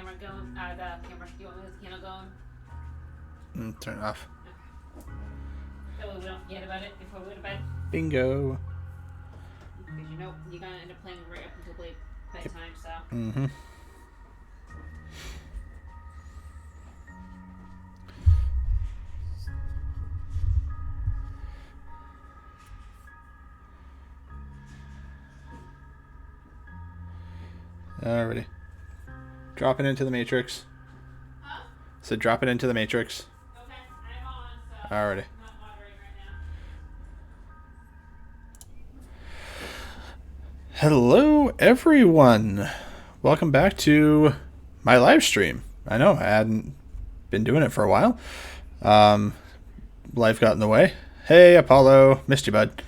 camera going? You want the candle going? Turn it off. Okay. That way we don't forget about it before we go to bed. Bingo. Because you know you're gonna end up playing right up until bedtime, so. Mm-hmm. Alrighty. Drop it into the matrix. Huh? So drop it into the matrix. Okay, I'm on, so. Alrighty. I'm not moderating right now. Hello, everyone. Welcome back to my live stream. I know I hadn't been doing it for a while. Life got in the way. Hey, Apollo. Missed you, bud.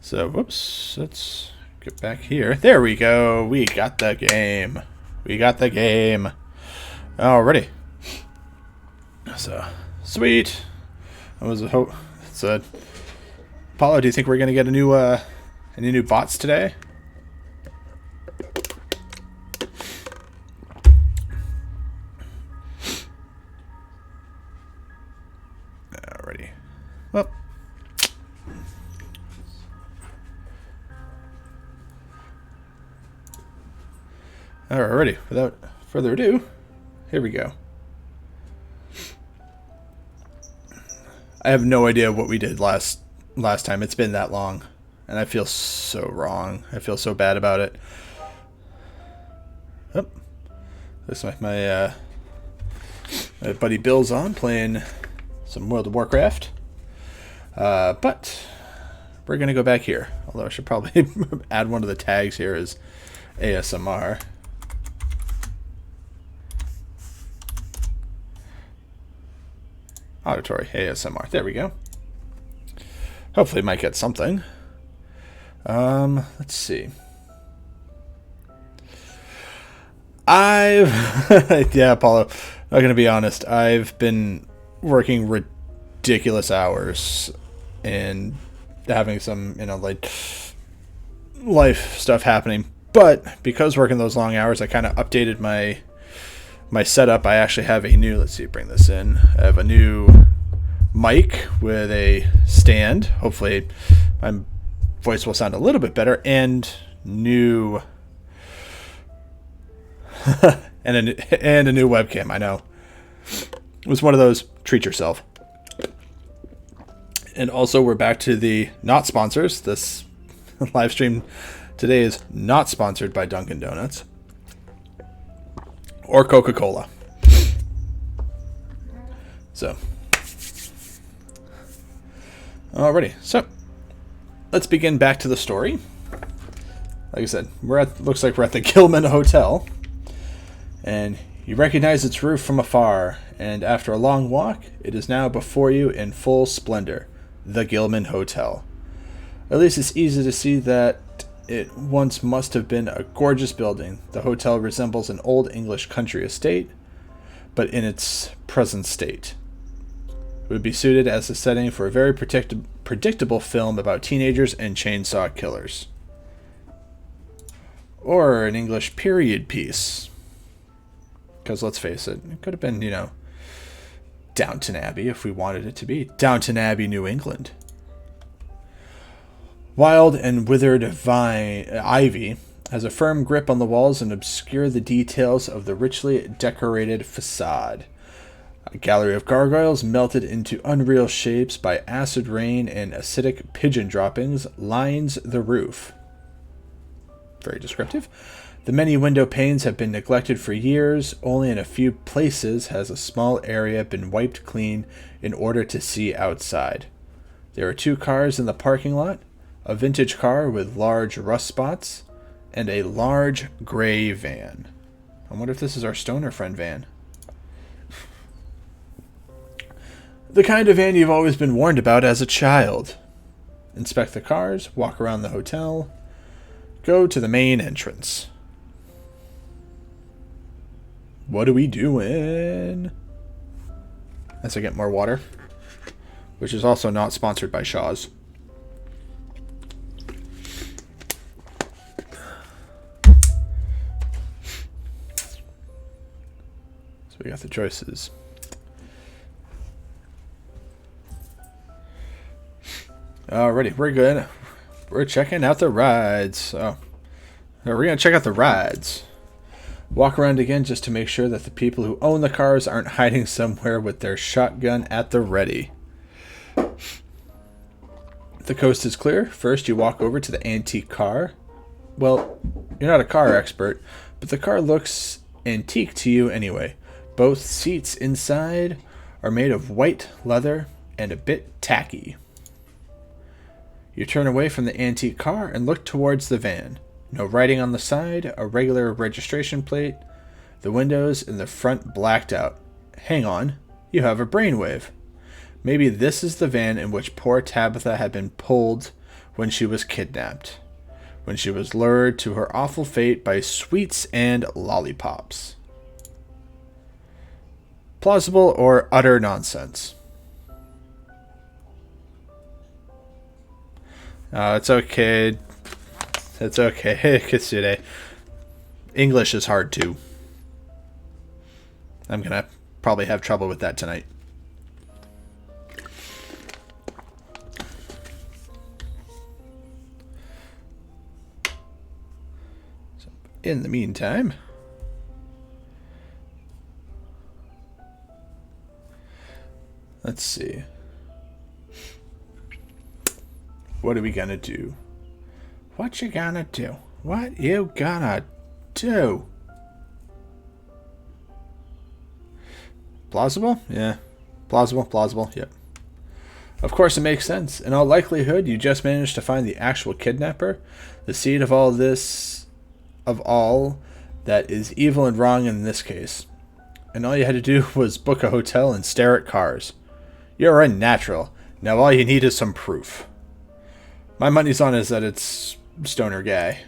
So, whoops. Let's get back here. There we go. We got the game. We got the game. Alrighty. So, sweet. I was a hope. So, Apollo, do you think we're gonna get any new bots today? Alrighty. Well. Alrighty. Without further ado, here we go. I have no idea what we did last time. It's been that long, and I feel so wrong. I feel so bad about it. Oh, looks like my buddy Bill's on playing some World of Warcraft. But we're gonna go back here. Although I should probably add one of the tags here as ASMR. Auditory ASMR. There we go. Hopefully it might get something. Let's see. Yeah, Apollo, I'm gonna be honest. I've been working ridiculous hours and having some, like life stuff happening. But because working those long hours, I kind of updated my setup. I actually have a new, let's see, bring this in. I have a new mic with a stand. Hopefully my voice will sound a little bit better, and new and a new webcam. I know. It was one of those treat yourself. And also we're back to the not sponsors. This live stream today is not sponsored by Dunkin' Donuts or Coca-Cola. So, alrighty. So, let's begin back to the story. Like I said, looks like we're at the Gilman Hotel, and you recognize its roof from afar. And after a long walk, it is now before you in full splendor, the Gilman Hotel. At least it's easy to see that it once must have been a gorgeous building. The hotel resembles an old English country estate, but in its present state. It would be suited as a setting for a very predictable film about teenagers and chainsaw killers. Or an English period piece. Because let's face it, it could have been, Downton Abbey if we wanted it to be. Downton Abbey, New England. Wild and withered ivy has a firm grip on the walls and obscure the details of the richly decorated facade. A gallery of gargoyles melted into unreal shapes by acid rain and acidic pigeon droppings lines the roof. Very descriptive. The many window panes have been neglected for years. Only in a few places has a small area been wiped clean in order to see outside. There are 2 cars in the parking lot. A vintage car with large rust spots, and a large gray van. I wonder if this is our stoner friend van. The kind of van you've always been warned about as a child. Inspect the cars, walk around the hotel, go to the main entrance. What are we doing? As I get more water, which is also not sponsored by Shaw's. So we got the choices. Alrighty, we're good. We're checking out the rides. Oh, we're going to check out the rides. Walk around again just to make sure that the people who own the cars aren't hiding somewhere with their shotgun at the ready. The coast is clear. First, you walk over to the antique car. Well, you're not a car expert, but the car looks antique to you anyway. Both seats inside are made of white leather and a bit tacky. You turn away from the antique car and look towards the van. No writing on the side, a regular registration plate. The windows in the front blacked out. Hang on, you have a brainwave. Maybe this is the van in which poor Tabitha had been pulled when she was kidnapped. When she was lured to her awful fate by sweets and lollipops. Plausible or utter nonsense? It's okay. It's okay, Kitsune. English is hard too. I'm gonna probably have trouble with that tonight. So, in the meantime, let's see. What are we gonna do? What you gonna do? What you gonna do? Plausible? Yeah. Plausible, yep. Of course it makes sense. In all likelihood, you just managed to find the actual kidnapper, the seed of all that is evil and wrong in this case. And all you had to do was book a hotel and stare at cars. You're unnatural. Now all you need is some proof. My money's on is that it's Stoner Guy.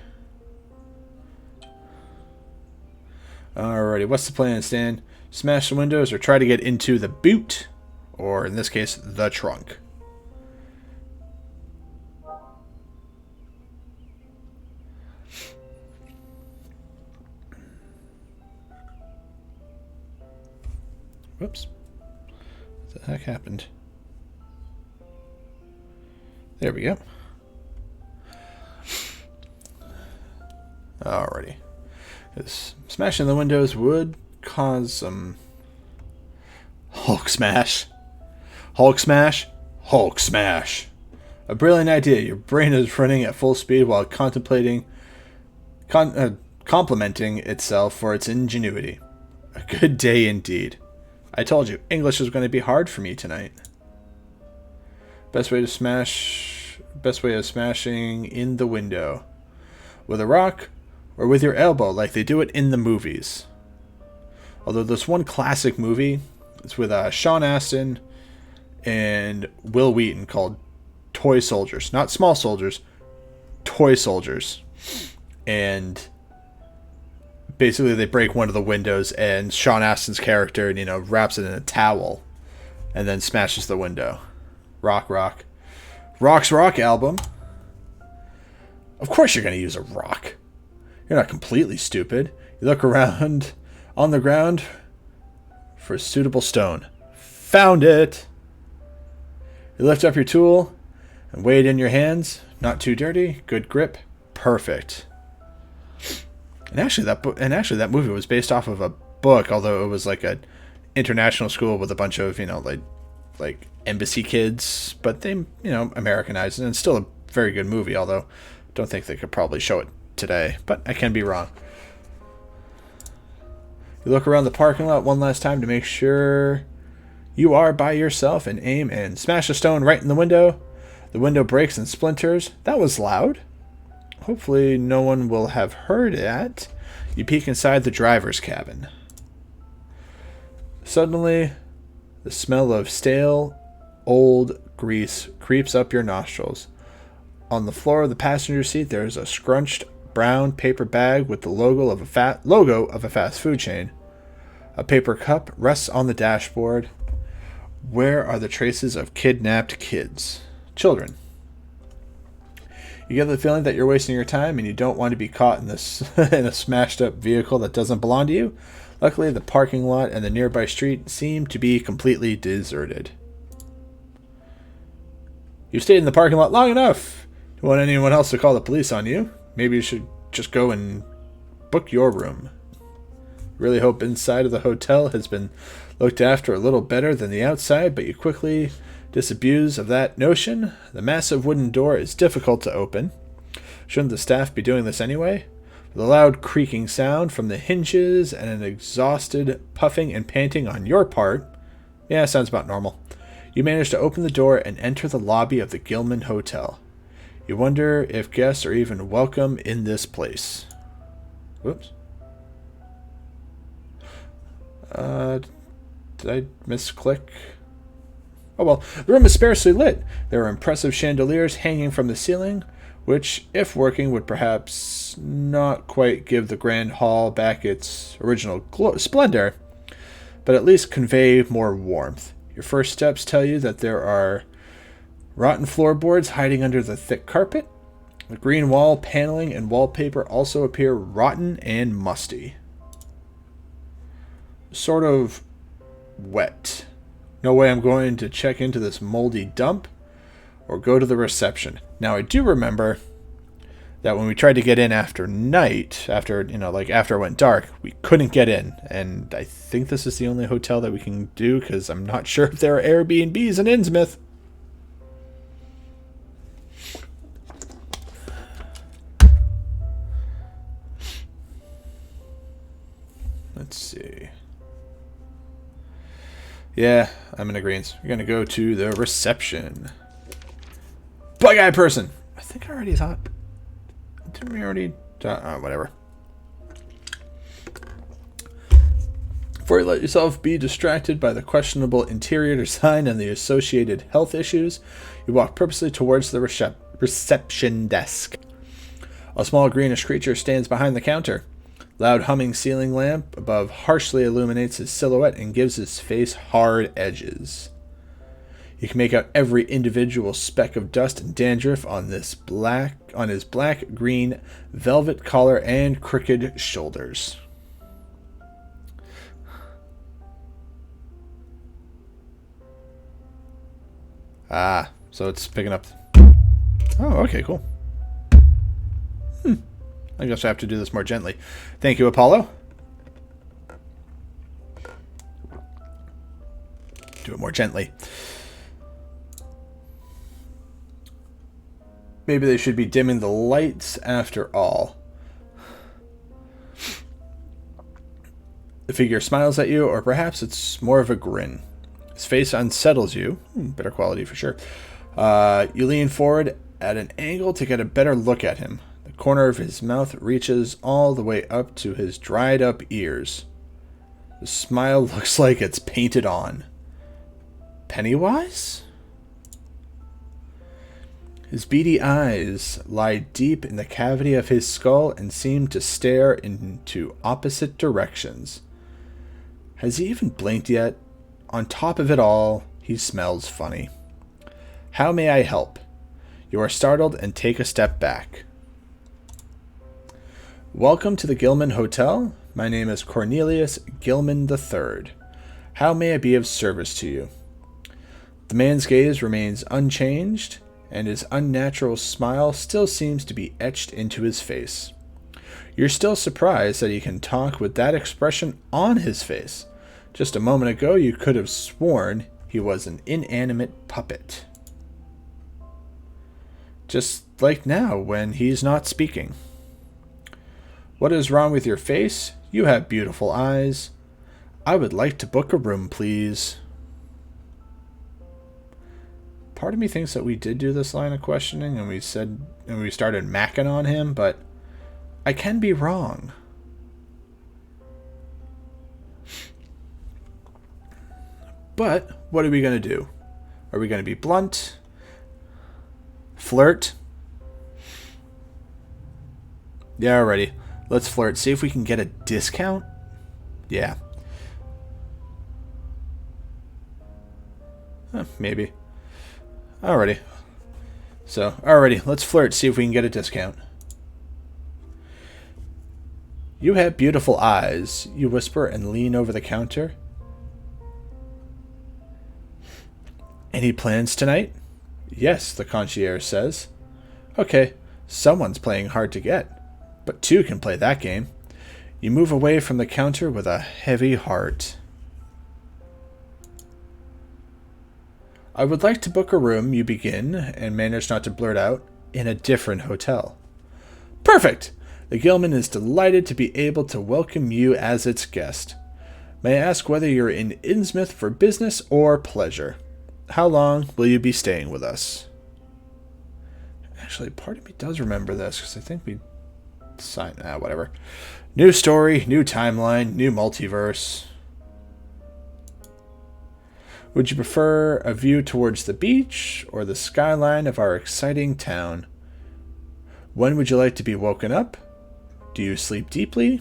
Alrighty, what's the plan, Stan? Smash the windows or try to get into the boot? Or, in this case, the trunk. Whoops. What the heck happened? There we go. Alrighty. Because smashing the windows would cause some Hulk smash. Hulk smash. Hulk smash. A brilliant idea. Your brain is running at full speed while complimenting itself for its ingenuity. A good day indeed. I told you, English is going to be hard for me tonight. Best way of smashing in the window. With a rock or with your elbow like they do it in the movies. Although there's one classic movie, it's with Sean Astin and Will Wheaton called Toy Soldiers. Not Small Soldiers, Toy Soldiers. And basically they break one of the windows and Sean Astin's character, wraps it in a towel and then smashes the window. Rock. Rock's Rock album. Of course you're going to use a rock. You're not completely stupid. You look around on the ground for a suitable stone. Found it! You lift up your tool and weigh it in your hands. Not too dirty. Good grip. Perfect. And actually that movie was based off of a book, although it was like a international school with a bunch of, like embassy kids, but they, Americanized it, and it's still a very good movie, although I don't think they could probably show it today, but I can be wrong. You look around the parking lot one last time to make sure you are by yourself and aim and smash a stone right in the window. The window breaks and splinters. That was loud. Hopefully no one will have heard it. You peek inside the driver's cabin. Suddenly, the smell of stale, old grease creeps up your nostrils. On the floor of the passenger seat, there is a scrunched brown paper bag with the logo of a fast food chain. A paper cup rests on the dashboard. Where are the traces of kidnapped children? You get the feeling that you're wasting your time and you don't want to be caught in this in a smashed up vehicle that doesn't belong to you. Luckily, the parking lot and the nearby street seem to be completely deserted. You stayed in the parking lot long enough. Don't want anyone else to call the police on you. Maybe you should just go and book your room. Really hope inside of the hotel has been looked after a little better than the outside, but you quickly disabuse of that notion. The massive wooden door is difficult to open. Shouldn't the staff be doing this anyway? With a loud creaking sound from the hinges and an exhausted puffing and panting on your part, yeah, sounds about normal, you manage to open the door and enter the lobby of the Gilman Hotel. You wonder if guests are even welcome in this place. Whoops. Did I misclick? Oh well, the room is sparsely lit. There are impressive chandeliers hanging from the ceiling, which, if working, would perhaps not quite give the grand hall back its original splendor, but at least convey more warmth. Your first steps tell you that there are rotten floorboards hiding under the thick carpet. The green wall paneling and wallpaper also appear rotten and musty. Sort of wet. No way I'm going to check into this moldy dump or go to the reception. Now, I do remember that when we tried to get in after night, after it went dark, we couldn't get in. And I think this is the only hotel that we can do, because I'm not sure if there are Airbnbs in Innsmouth. Let's see. Yeah, I'm in agreement. We're going to go to the reception. Bug-eyed person! I think I already thought... Didn't we already... whatever. Before you let yourself be distracted by the questionable interior design and the associated health issues, you walk purposely towards the reception desk. A small greenish creature stands behind the counter. Loud humming ceiling lamp above harshly illuminates his silhouette and gives his face hard edges. You can make out every individual speck of dust and dandruff on his black-green velvet collar and crooked shoulders. Ah, so it's picking up. Oh, okay, cool. I guess I have to do this more gently. Thank you, Apollo. Do it more gently. Maybe they should be dimming the lights after all. The figure smiles at you, or perhaps it's more of a grin. His face unsettles you. Better quality for sure. You lean forward at an angle to get a better look at him. The corner of his mouth reaches all the way up to his dried up ears. The smile looks like it's painted on. Pennywise? His beady eyes lie deep in the cavity of his skull and seem to stare into opposite directions. Has he even blinked yet? On top of it all, he smells funny. How may I help? You are startled and take a step back. Welcome to the Gilman Hotel. My name is Cornelius Gilman III. How may I be of service to you? The man's gaze remains unchanged, and his unnatural smile still seems to be etched into his face. You're still surprised that he can talk with that expression on his face. Just a moment ago, you could have sworn he was an inanimate puppet. Just like now, when he's not speaking. What is wrong with your face? You have beautiful eyes. I would like to book a room, please. Part of me thinks that we did do this line of questioning and we started macking on him, but I can be wrong. But what are we going to do? Are we going to be blunt? Flirt? Yeah, alrighty. Let's flirt. See if we can get a discount? Yeah. Maybe. Alrighty. So, alrighty. Let's flirt. See if we can get a discount. You have beautiful eyes, you whisper and lean over the counter. Any plans tonight? Yes, the concierge says. Okay, someone's playing hard to get, but two can play that game. You move away from the counter with a heavy heart. I would like to book a room, you begin, and manage not to blurt out, in a different hotel. Perfect! The Gilman is delighted to be able to welcome you as its guest. May I ask whether you're in Innsmouth for business or pleasure? How long will you be staying with us? Actually, part of me does remember this, because I think we signed... whatever. New story, new timeline, new multiverse. Would you prefer a view towards the beach or the skyline of our exciting town? When would you like to be woken up? Do you sleep deeply?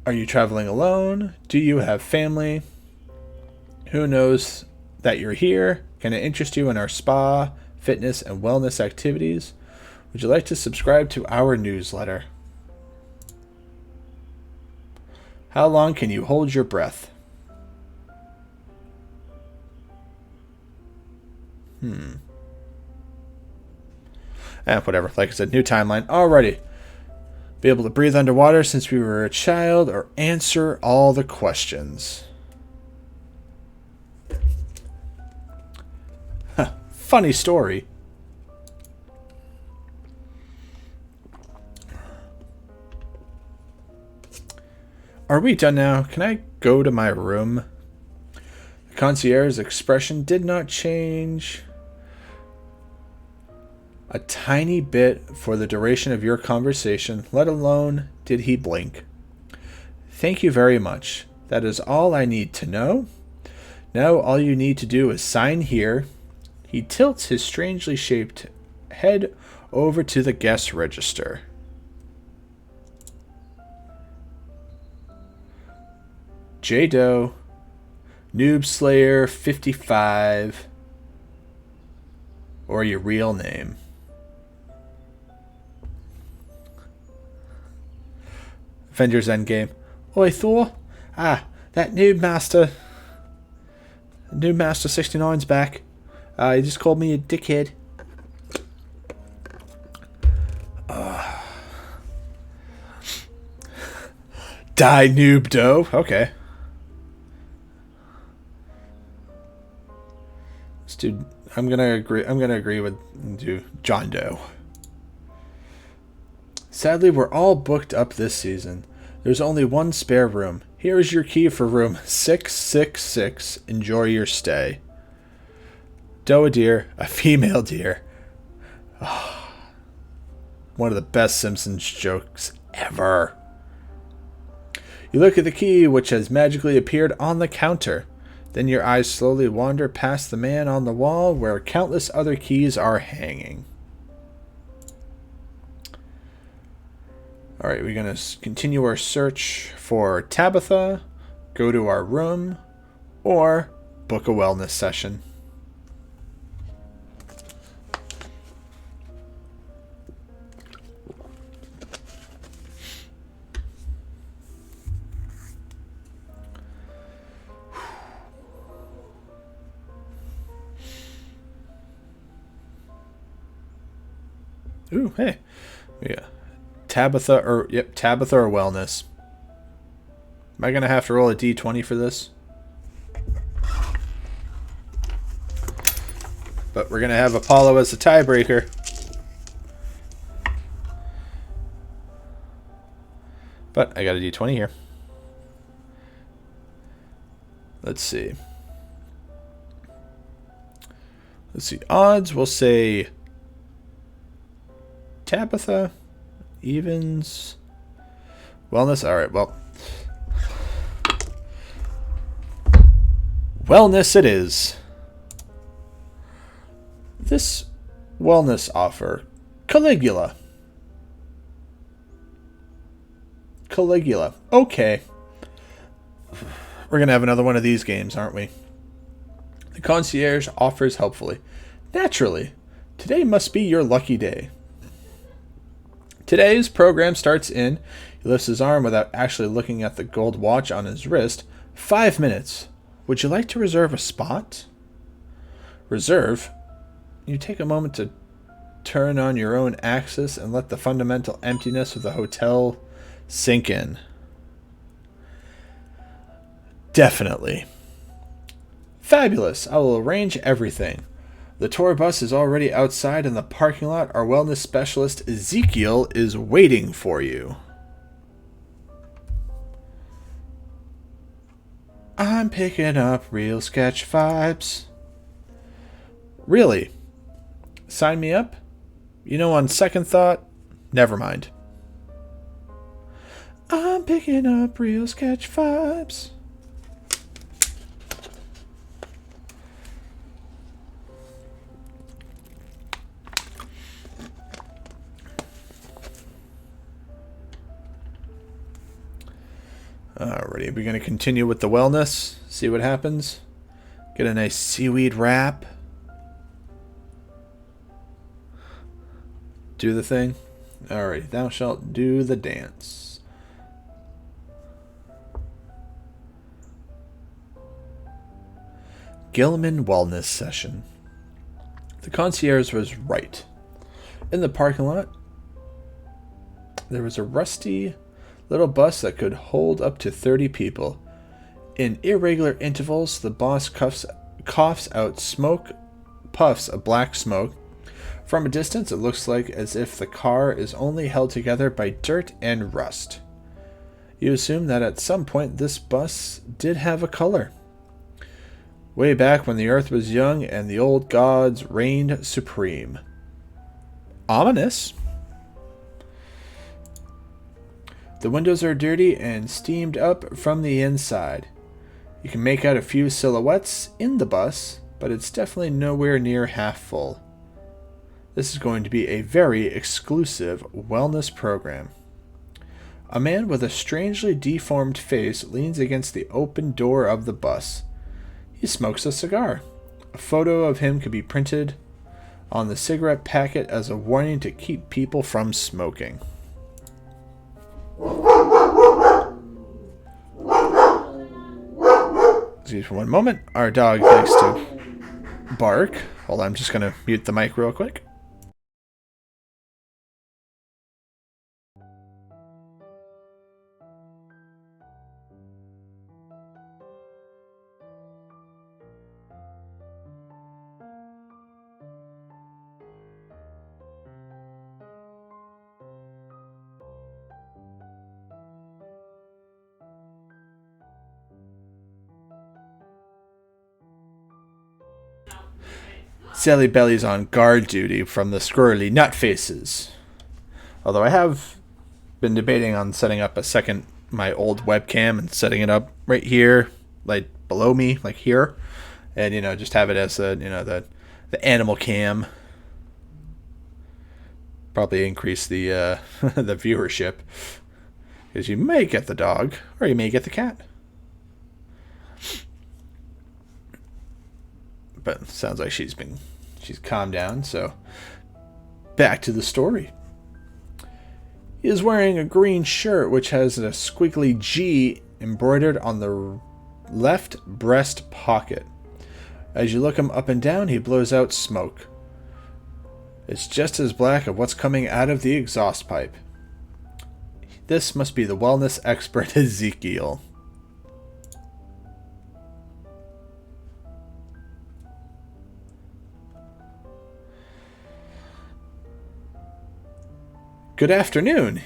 Are you traveling alone? Do you have family? Who knows that you're here? Can it interest you in our spa, fitness, and wellness activities? Would you like to subscribe to our newsletter? How long can you hold your breath? Whatever. Like I said, new timeline. Alrighty. Be able to breathe underwater since we were a child, or answer all the questions. Huh. Funny story. Are we done now? Can I go to my room? The concierge's expression did not change a tiny bit for the duration of your conversation, let alone did he blink. Thank you very much. That is all I need to know. Now all you need to do is sign here. He tilts his strangely shaped head over to the guest register. J. Doe, Noob Slayer 55, or your real name. Avengers Endgame. Oi, Thor. That Noob Master 69's back. He just called me a dickhead. Die, Noob Doe. Okay. Dude, I'm gonna agree with John Doe. Sadly, we're all booked up this season. There's only one spare room. Here is your key for room 666. Enjoy your stay. Doe a deer, a female deer. Oh, one of the best Simpsons jokes ever. You look at the key, which has magically appeared on the counter. Then your eyes slowly wander past the man on the wall where countless other keys are hanging. Alright, we're going to continue our search for Tabitha, go to our room, or book a wellness session. Ooh, hey. Yeah. Tabitha or wellness. Am I going to have to roll a d20 for this? But we're going to have Apollo as the tiebreaker. But I got a d20 here. Let's see. Odds, we'll say Tabitha, evens, wellness. All right, well, wellness it is. This wellness offer, Caligula. Okay. We're going to have another one of these games, aren't we? The concierge offers helpfully. Naturally, today must be your lucky day. Today's program starts in, he lifts his arm without actually looking at the gold watch on his wrist, 5 minutes. Would you like to reserve a spot? Reserve? You take a moment to turn on your own axis and let the fundamental emptiness of the hotel sink in. Definitely. Fabulous. I will arrange everything. The tour bus is already outside in the parking lot. Our wellness specialist Ezekiel is waiting for you. I'm picking up real sketch vibes. Really? Sign me up? You know, on second thought, never mind. I'm picking up real sketch vibes. Alrighty, we're going to continue with the wellness. See what happens. Get a nice seaweed wrap. Do the thing. Alrighty, thou shalt do the dance. Gilman Wellness Session. The concierge was right. In the parking lot, there was a rusty little bus that could hold up to 30 people. In irregular intervals, the boss coughs out smoke, puffs of black smoke. From a distance, it looks like as if the car is only held together by dirt and rust. You assume that at some point this bus did have a color. Way back when the earth was young and the old gods reigned supreme. Ominous. The windows are dirty and steamed up from the inside. You can make out a few silhouettes in the bus, but it's definitely nowhere near half full. This is going to be a very exclusive wellness program. A man with a strangely deformed face leans against the open door of the bus. He smokes a cigar. A photo of him could be printed on the cigarette packet as a warning to keep people from smoking. Excuse me for one moment. Our dog likes to bark. Hold on, I'm just going to mute the mic real quick. Sally Belly's on guard duty from the squirrely nutfaces. Although I have been debating on setting up my old webcam and setting it up right here, like below me, like here, and just have it as the animal cam. Probably increase the the viewership, because you may get the dog or you may get the cat. But it sounds like she's calmed down, so back to the story. He is wearing a green shirt which has a squiggly G embroidered on the left breast pocket. As you look him up and down, he blows out smoke. It's just as black as what's coming out of the exhaust pipe. This must be the wellness expert Ezekiel. Good afternoon,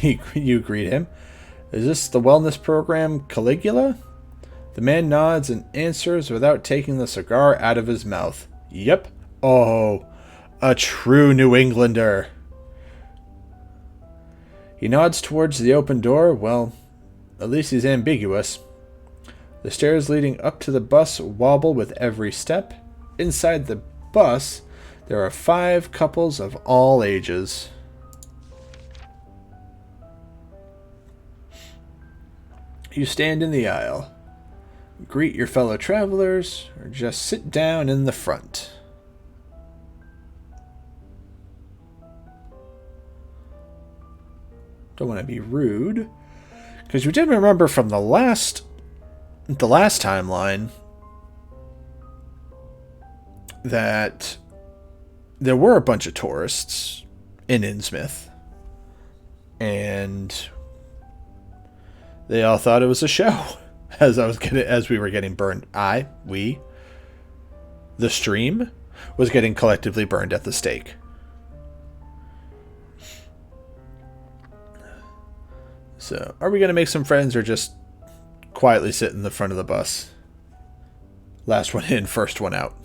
you greet him. Is this the wellness program Caligula? The man nods and answers without taking the cigar out of his mouth. Yep. Oh, a true New Englander. He nods towards the open door. Well, at least he's ambiguous. The stairs leading up to the bus wobble with every step. Inside the bus, there are 5 couples of all ages. You stand in the aisle, greet your fellow travelers, or just sit down in the front. Don't want to be rude. Because you did remember from the last timeline that there were a bunch of tourists in Innsmouth. And they all thought it was a show as we were getting burned. The stream was getting collectively burned at the stake. So, are we going to make some friends or just quietly sit in the front of the bus? Last one in, first one out.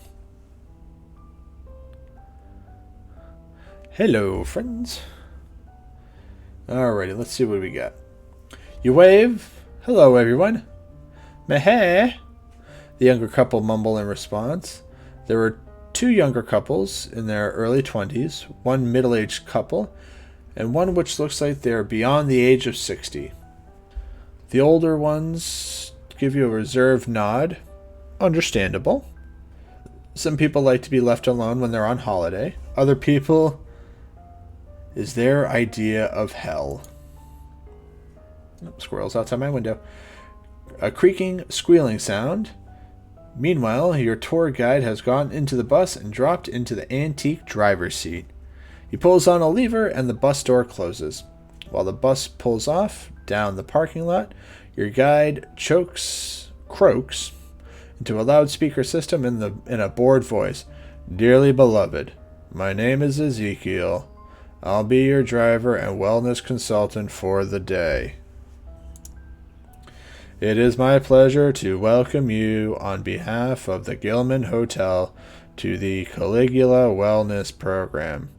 Hello, friends. Alrighty, let's see what we got. You wave. Hello, everyone. Meh. The younger couple mumble in response. There were two younger couples in their early 20s, one middle-aged couple, and one which looks like they're beyond the age of 60. The older ones give you a reserved nod. Understandable. Some people like to be left alone when they're on holiday. Other people is their idea of hell. Squirrels outside my window. A creaking, squealing sound. Meanwhile, your tour guide has gone into the bus and dropped into the antique driver's seat. He pulls on a lever and the bus door closes. While the bus pulls off down the parking lot, your guide croaks into a loudspeaker system in a bored voice. Dearly beloved, my name is Ezekiel. I'll be your driver and wellness consultant for the day. It is my pleasure to welcome you on behalf of the Gilman Hotel to the Caligula Wellness Program.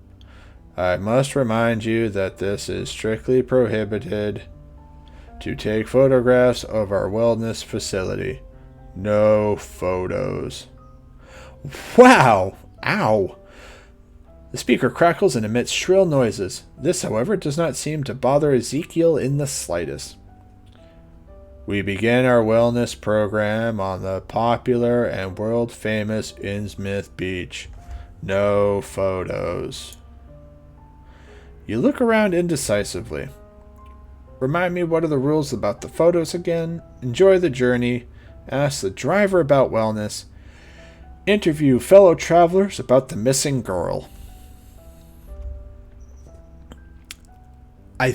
I must remind you that this is strictly prohibited to take photographs of our wellness facility. No photos. Wow! Ow! The speaker crackles and emits shrill noises. This, however, does not seem to bother Ezekiel in the slightest. We begin our wellness program on the popular and world-famous Innsmouth Beach. No photos. You look around indecisively. Remind me, what are the rules about the photos again? Enjoy the journey. Ask the driver about wellness. Interview fellow travelers about the missing girl. I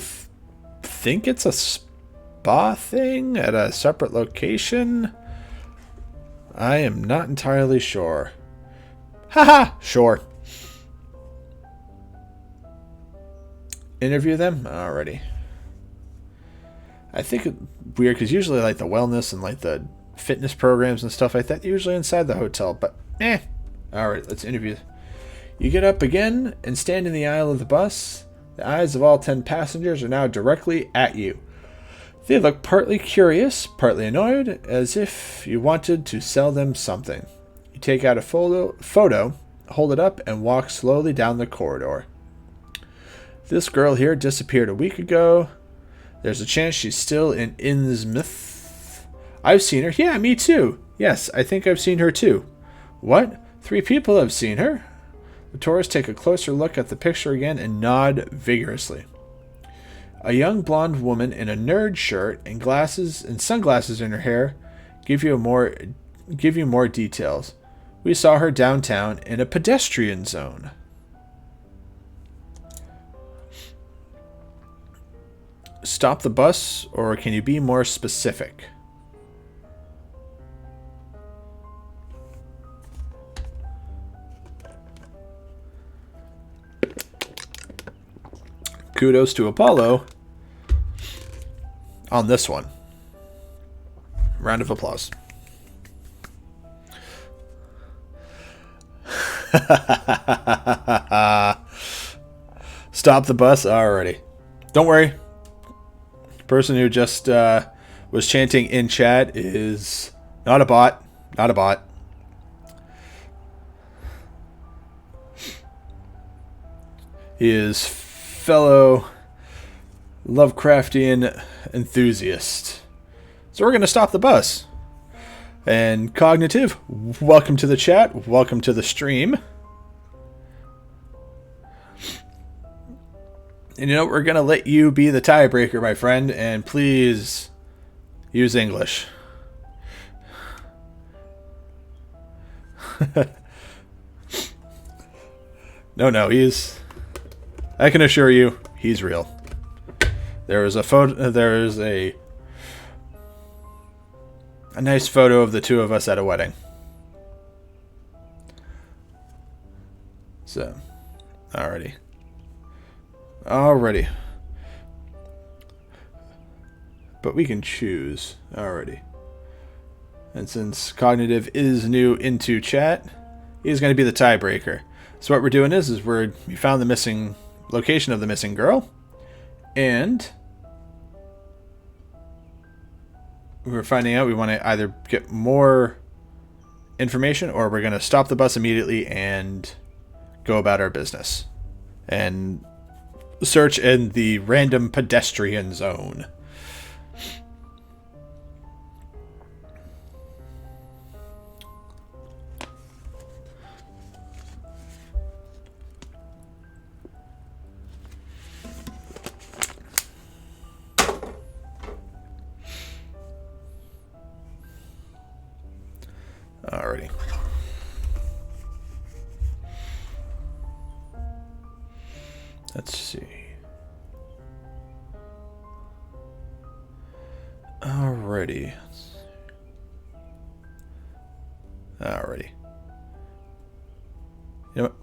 think it's a spa thing at a separate location. I am not entirely sure. Haha, sure. Interview them? Alrighty. I think it's weird because usually like the wellness and like the fitness programs and stuff like that, usually inside the hotel, but Alright, let's interview. You get up again and stand in the aisle of the bus. The eyes of all 10 passengers are now directly at you. They look partly curious, partly annoyed, as if you wanted to sell them something. You take out a photo, hold it up, and walk slowly down the corridor. This girl here disappeared a week ago. There's a chance she's still in Innsmouth. I've seen her. Yeah, me too. Yes, I think I've seen her too. What? 3 people have seen her? The tourists take a closer look at the picture again and nod vigorously. A young blonde woman in a nerd shirt and glasses and sunglasses in her hair give you more details. We saw her downtown in a pedestrian zone. Stop the bus, or can you be more specific? Kudos to Apollo on this one. Round of applause. Stop the bus already. Don't worry. The person who just was chanting in chat is not a bot. Not a bot. He is fellow Lovecraftian enthusiast. So we're going to stop the bus. And Cognitive, welcome to the chat. Welcome to the stream. And you know, we're going to let you be the tiebreaker, my friend, and please use English. No, I can assure you, he's real. There is a nice photo of the two of us at a wedding. So, alrighty. But we can choose. Alrighty. And since Cognitive is new into chat, he's going to be the tiebreaker. So what we're doing is we found the missing location of the missing girl, and we're finding out we want to either get more information or we're going to stop the bus immediately and go about our business and search in the random pedestrian zone. Alrighty. Let's see. Alrighty. You know what?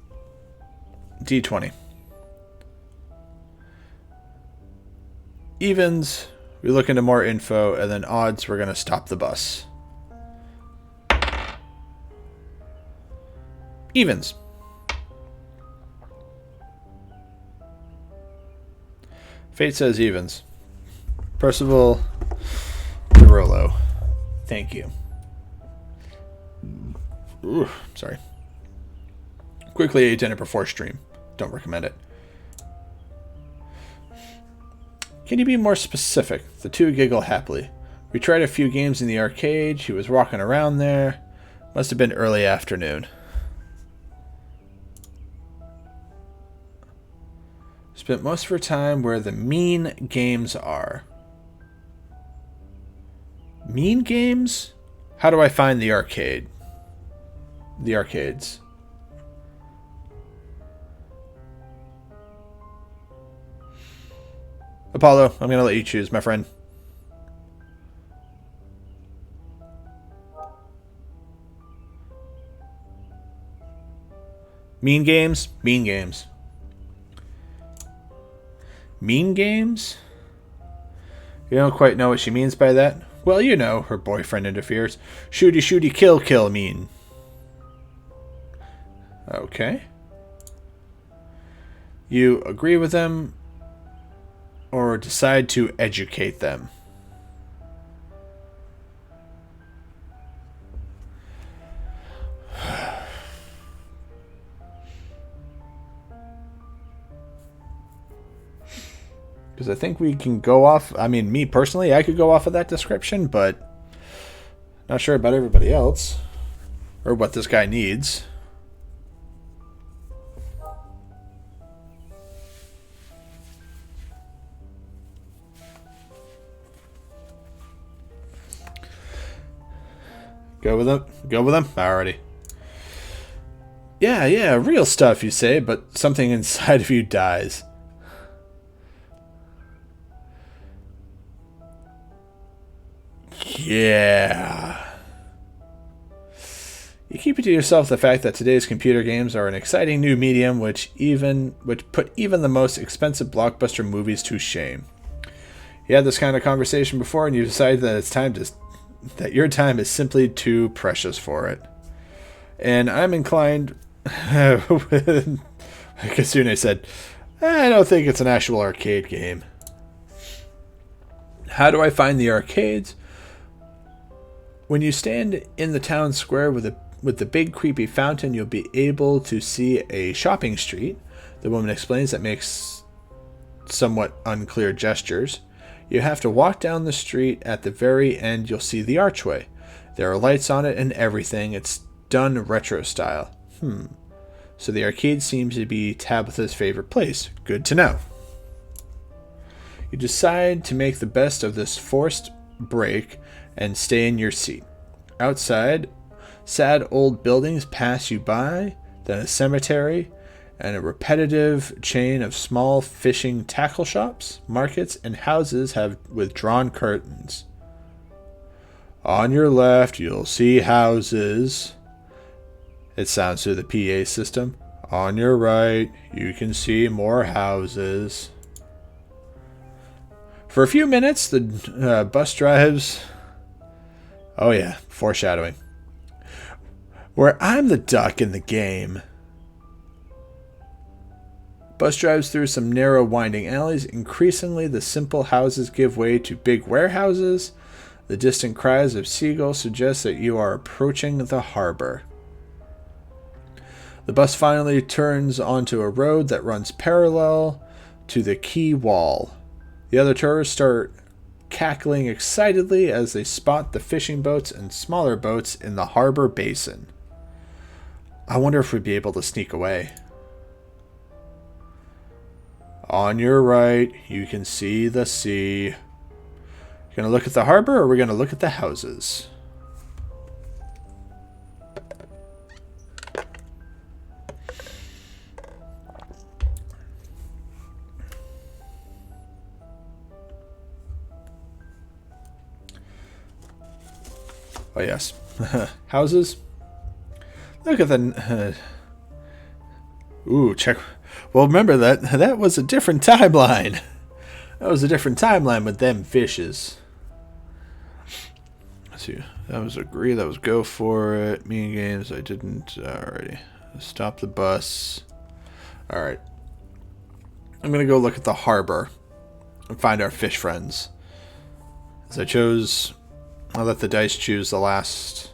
D20. Evens, we look into more info, and then odds, we're going to stop the bus. Evens. Fate says evens. Percival Derolo. Thank you. Ooh, sorry. Quickly ate dinner before stream. Don't recommend it. Can you be more specific? The two giggle happily. We tried a few games in the arcade. She was walking around there. Must have been early afternoon. Spent most of her time where the mean games are. Mean games? How do I find the arcade? The arcades. Apollo, I'm going to let you choose, my friend. Mean games? Mean games. Mean games? You don't quite know what she means by that? Well, you know, her boyfriend interferes. Shooty, shooty, kill, kill, mean. Okay. You agree with them or decide to educate them? Because I think we can go off... I mean, me personally, I could go off of that description, but... not sure about everybody else. Or what this guy needs. Go with him? Go with him? Alrighty. Yeah, real stuff, you say, but something inside of you dies. Yeah. You keep it to yourself the fact that today's computer games are an exciting new medium which put even the most expensive blockbuster movies to shame. You had this kind of conversation before and you decided that that your time is simply too precious for it. And I'm inclined Kasune said, I don't think it's an actual arcade game. How do I find the arcades? When you stand in the town square with the big creepy fountain, you'll be able to see a shopping street. The woman explains that makes somewhat unclear gestures. You have to walk down the street. At the very end, you'll see the archway. There are lights on it and everything. It's done retro style. So the arcade seems to be Tabitha's favorite place. Good to know. You decide to make the best of this forced break and stay in your seat. Outside, sad old buildings pass you by, then a cemetery, and a repetitive chain of small fishing tackle shops, markets, and houses have withdrawn curtains. On your left, you'll see houses. It sounds through the PA system. On your right, you can see more houses. For a few minutes, the bus drives... Oh yeah, foreshadowing. Where I'm the duck in the game. Bus drives through some narrow winding alleys. Increasingly, the simple houses give way to big warehouses. The distant cries of seagulls suggest that you are approaching the harbor. The bus finally turns onto a road that runs parallel to the quay wall. The other tourists start cackling excitedly as they spot the fishing boats and smaller boats in the harbor basin. I wonder if we'd be able to sneak away. On your right, you can see the sea. Gonna look at the harbor, or we're gonna look at the houses? Oh yes, houses. Look at the. Ooh, check. Well, remember that was a different timeline. That was a different timeline with them fishes. Let's see. That was agree. That was go for it. Mini games. I didn't. Alrighty. Stop the bus. Alright. I'm gonna go look at the harbor and find our fish friends. As I'll let the dice choose the last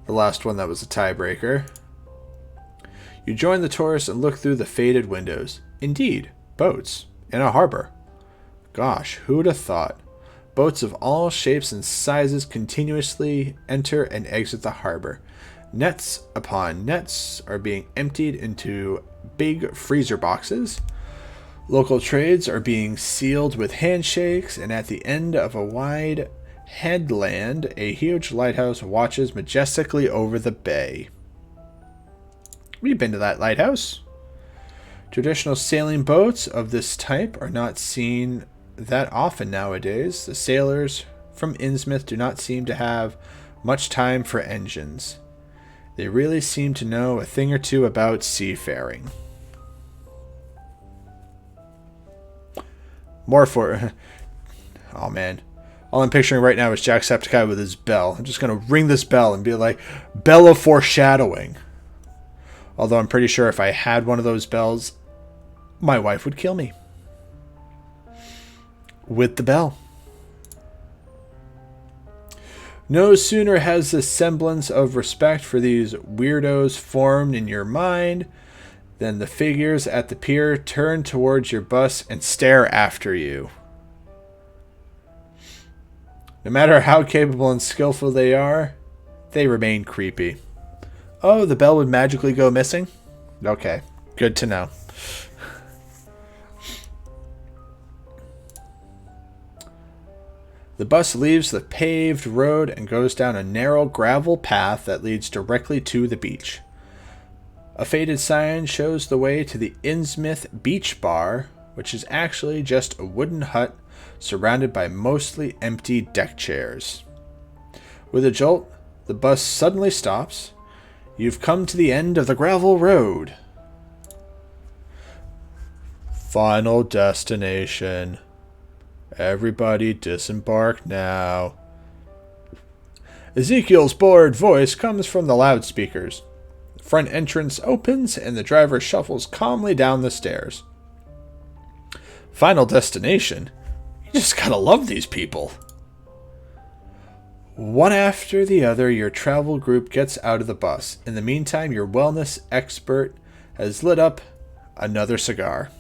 one that was a tiebreaker. You join the tourists and look through the faded windows. Indeed, boats in a harbor. Gosh, who would have thought? Boats of all shapes and sizes continuously enter and exit the harbor. Nets upon nets are being emptied into big freezer boxes. Local trades are being sealed with handshakes, and at the end of a wide headland, a huge lighthouse watches majestically over the bay. We've been to that lighthouse. Traditional sailing boats of this type are not seen that often nowadays. The sailors from Innsmouth do not seem to have much time for engines. They really seem to know a thing or two about seafaring. More for... Oh man. All I'm picturing right now is Jacksepticeye with his bell. I'm just going to ring this bell and be like, bell of foreshadowing. Although I'm pretty sure if I had one of those bells, my wife would kill me. With the bell. No sooner has the semblance of respect for these weirdos formed in your mind than the figures at the pier turn towards your bus and stare after you. No matter how capable and skillful they are, they remain creepy. Oh, the bell would magically go missing? Okay, good to know. The bus leaves the paved road and goes down a narrow gravel path that leads directly to the beach. A faded sign shows the way to the Innsmouth Beach Bar, which is actually just a wooden hut surrounded by mostly empty deck chairs. With a jolt, the bus suddenly stops. You've come to the end of the gravel road. Final destination. Everybody disembark now. Ezekiel's bored voice comes from the loudspeakers. The front entrance opens and the driver shuffles calmly down the stairs. Final destination? You just gotta love these people. One after the other, your travel group gets out of the bus. In the meantime, your wellness expert has lit up another cigar.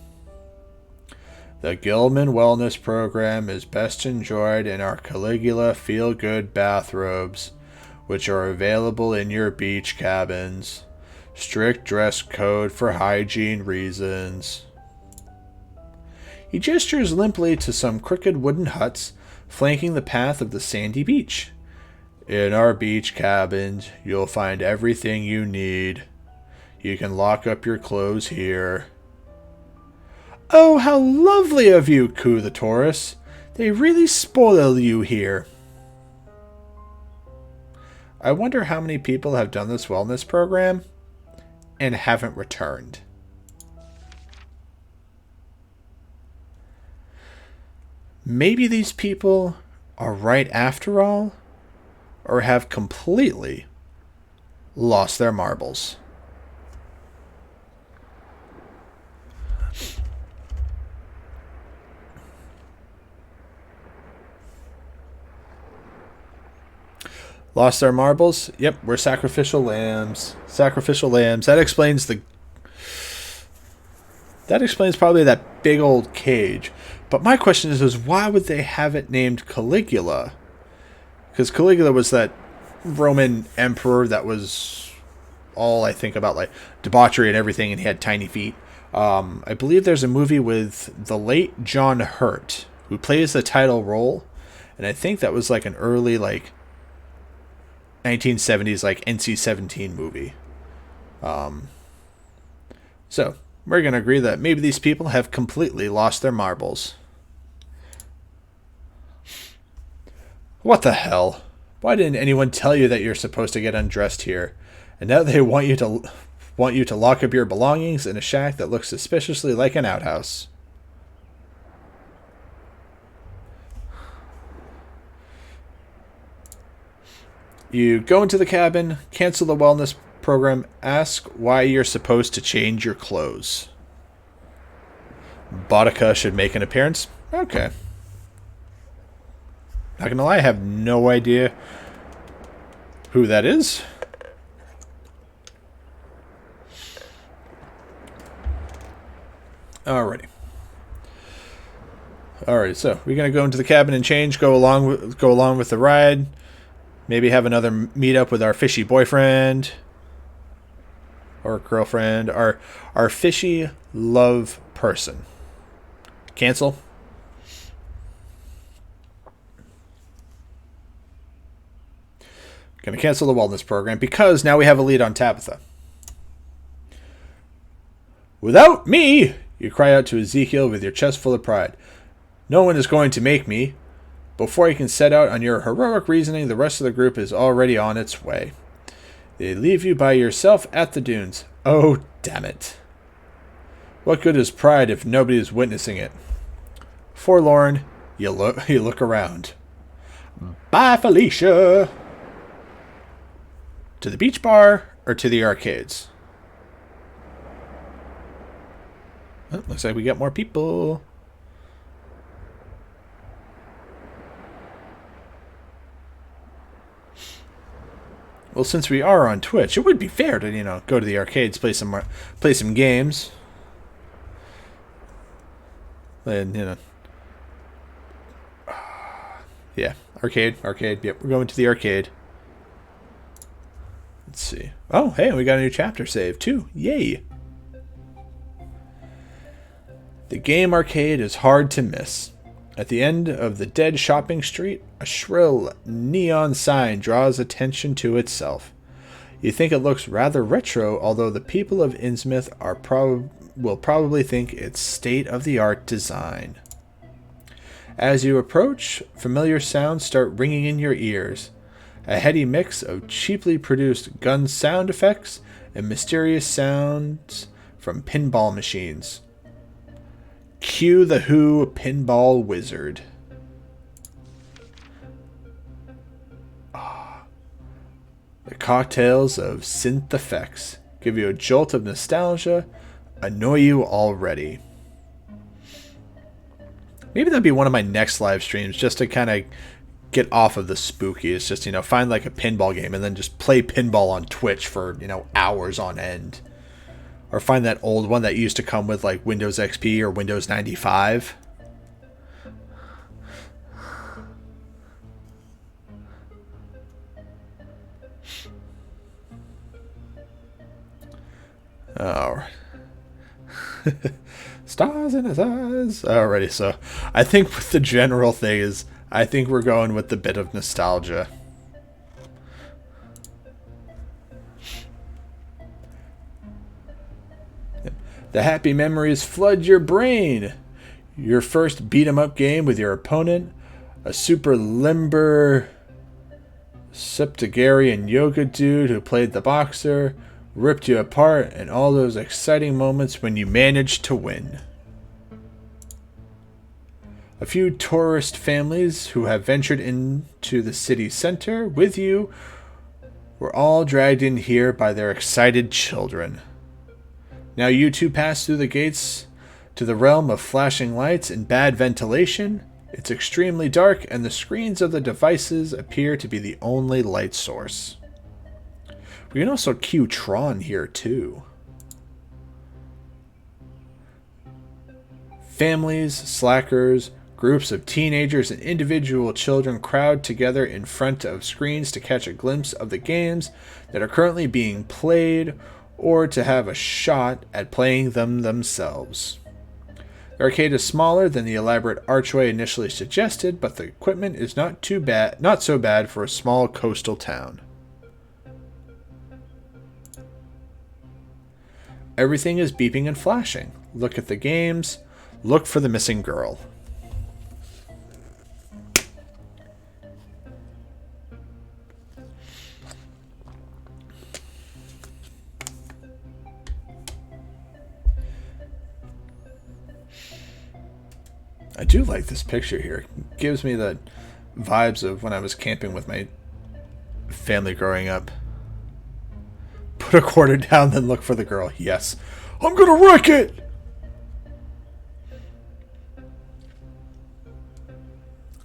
The Gilman Wellness Program is best enjoyed in our Caligula feel-good bathrobes, which are available in your beach cabins. Strict dress code for hygiene reasons. He gestures limply to some crooked wooden huts flanking the path of the sandy beach. In our beach cabins, you'll find everything you need. You can lock up your clothes here. Oh, how lovely of you, coo the Taurus. They really spoil you here. I wonder how many people have done this wellness program and haven't returned. Maybe these people are right after all, or have completely lost their marbles. Lost their marbles? Yep, we're sacrificial lambs. Sacrificial lambs. That explains probably that big old cage. But my question is why would they have it named Caligula? Because Caligula was that Roman emperor that was all I think about, like debauchery and everything, and he had tiny feet. I believe there's a movie with the late John Hurt who plays the title role, and I think that was like an early 1970s NC-17 movie. So we're gonna agree that maybe these people have completely lost their marbles. What the hell? Why didn't anyone tell you that you're supposed to get undressed here? And now they want you to lock up your belongings in a shack that looks suspiciously like an outhouse. You go into the cabin, cancel the wellness program, ask why you're supposed to change your clothes. Boudica should make an appearance. Okay. Not gonna lie, I have no idea who that is. Alrighty. Alright, so we're gonna go into the cabin and change, go along with the ride. Maybe have another meetup with our fishy boyfriend or girlfriend, our fishy love person. Cancel. Going to cancel the wellness program because now we have a lead on Tabitha. Without me, you cry out to Ezekiel with your chest full of pride. No one is going to make me. Before you can set out on your heroic reasoning, the rest of the group is already on its way. They leave you by yourself at the dunes. Oh, damn it. What good is pride if nobody is witnessing it? Forlorn, you look around. Bye, Felicia. To the beach bar or to the arcades? Oh, looks like we got more people. Well, since we are on Twitch, it would be fair to, go to the arcades, play some games. And, yeah, arcade. Yep, we're going to the arcade. Let's see. Oh, hey, we got a new chapter save, too. Yay. The game arcade is hard to miss. At the end of the dead shopping street, a shrill neon sign draws attention to itself. You think it looks rather retro, although the people of Innsmouth will probably think it's state-of-the-art design. As you approach, familiar sounds start ringing in your ears. A heady mix of cheaply produced gun sound effects and mysterious sounds from pinball machines. Cue the Who Pinball Wizard. The cocktails of synth effects give you a jolt of nostalgia, annoy you already. Maybe that'd be one of my next live streams, just to kind of get off of the spooky. It's just, find like a pinball game and then just play pinball on Twitch for, hours on end. Or find that old one that used to come with like Windows XP or Windows 95. Alright. Stars in his eyes. Alrighty, so I think with the general thing is, I think we're going with the bit of nostalgia. The happy memories flood your brain. Your first beat-em-up game with your opponent, a super limber septuagenarian yoga dude who played the boxer, ripped you apart, and all those exciting moments when you managed to win. A few tourist families who have ventured into the city center with you were all dragged in here by their excited children. Now you two pass through the gates to the realm of flashing lights and bad ventilation. It's extremely dark, and the screens of the devices appear to be the only light source. We can also cue Tron here, too. Families, slackers, groups of teenagers, and individual children crowd together in front of screens to catch a glimpse of the games that are currently being played or to have a shot at playing them themselves. The arcade is smaller than the elaborate archway initially suggested, but the equipment is not so bad for a small coastal town. Everything is beeping and flashing. Look at the games. Look for the missing girl. I do like this picture here. It gives me the vibes of when I was camping with my family growing up. Put a quarter down, then look for the girl. Yes. I'm gonna wreck it!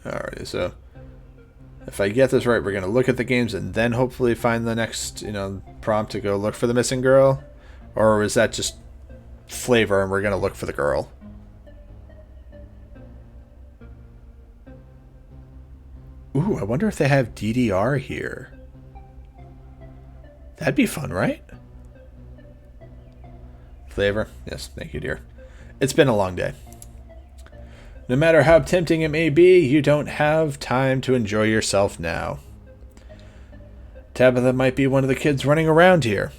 Alright, so if I get this right, we're gonna look at the games and then hopefully find the next, prompt to go look for the missing girl? Or is that just flavor and we're gonna look for the girl? Ooh, I wonder if they have DDR here. That'd be fun, right? Flavor? Yes, thank you, dear. It's been a long day. No matter how tempting it may be, you don't have time to enjoy yourself now. Tabitha might be one of the kids running around here.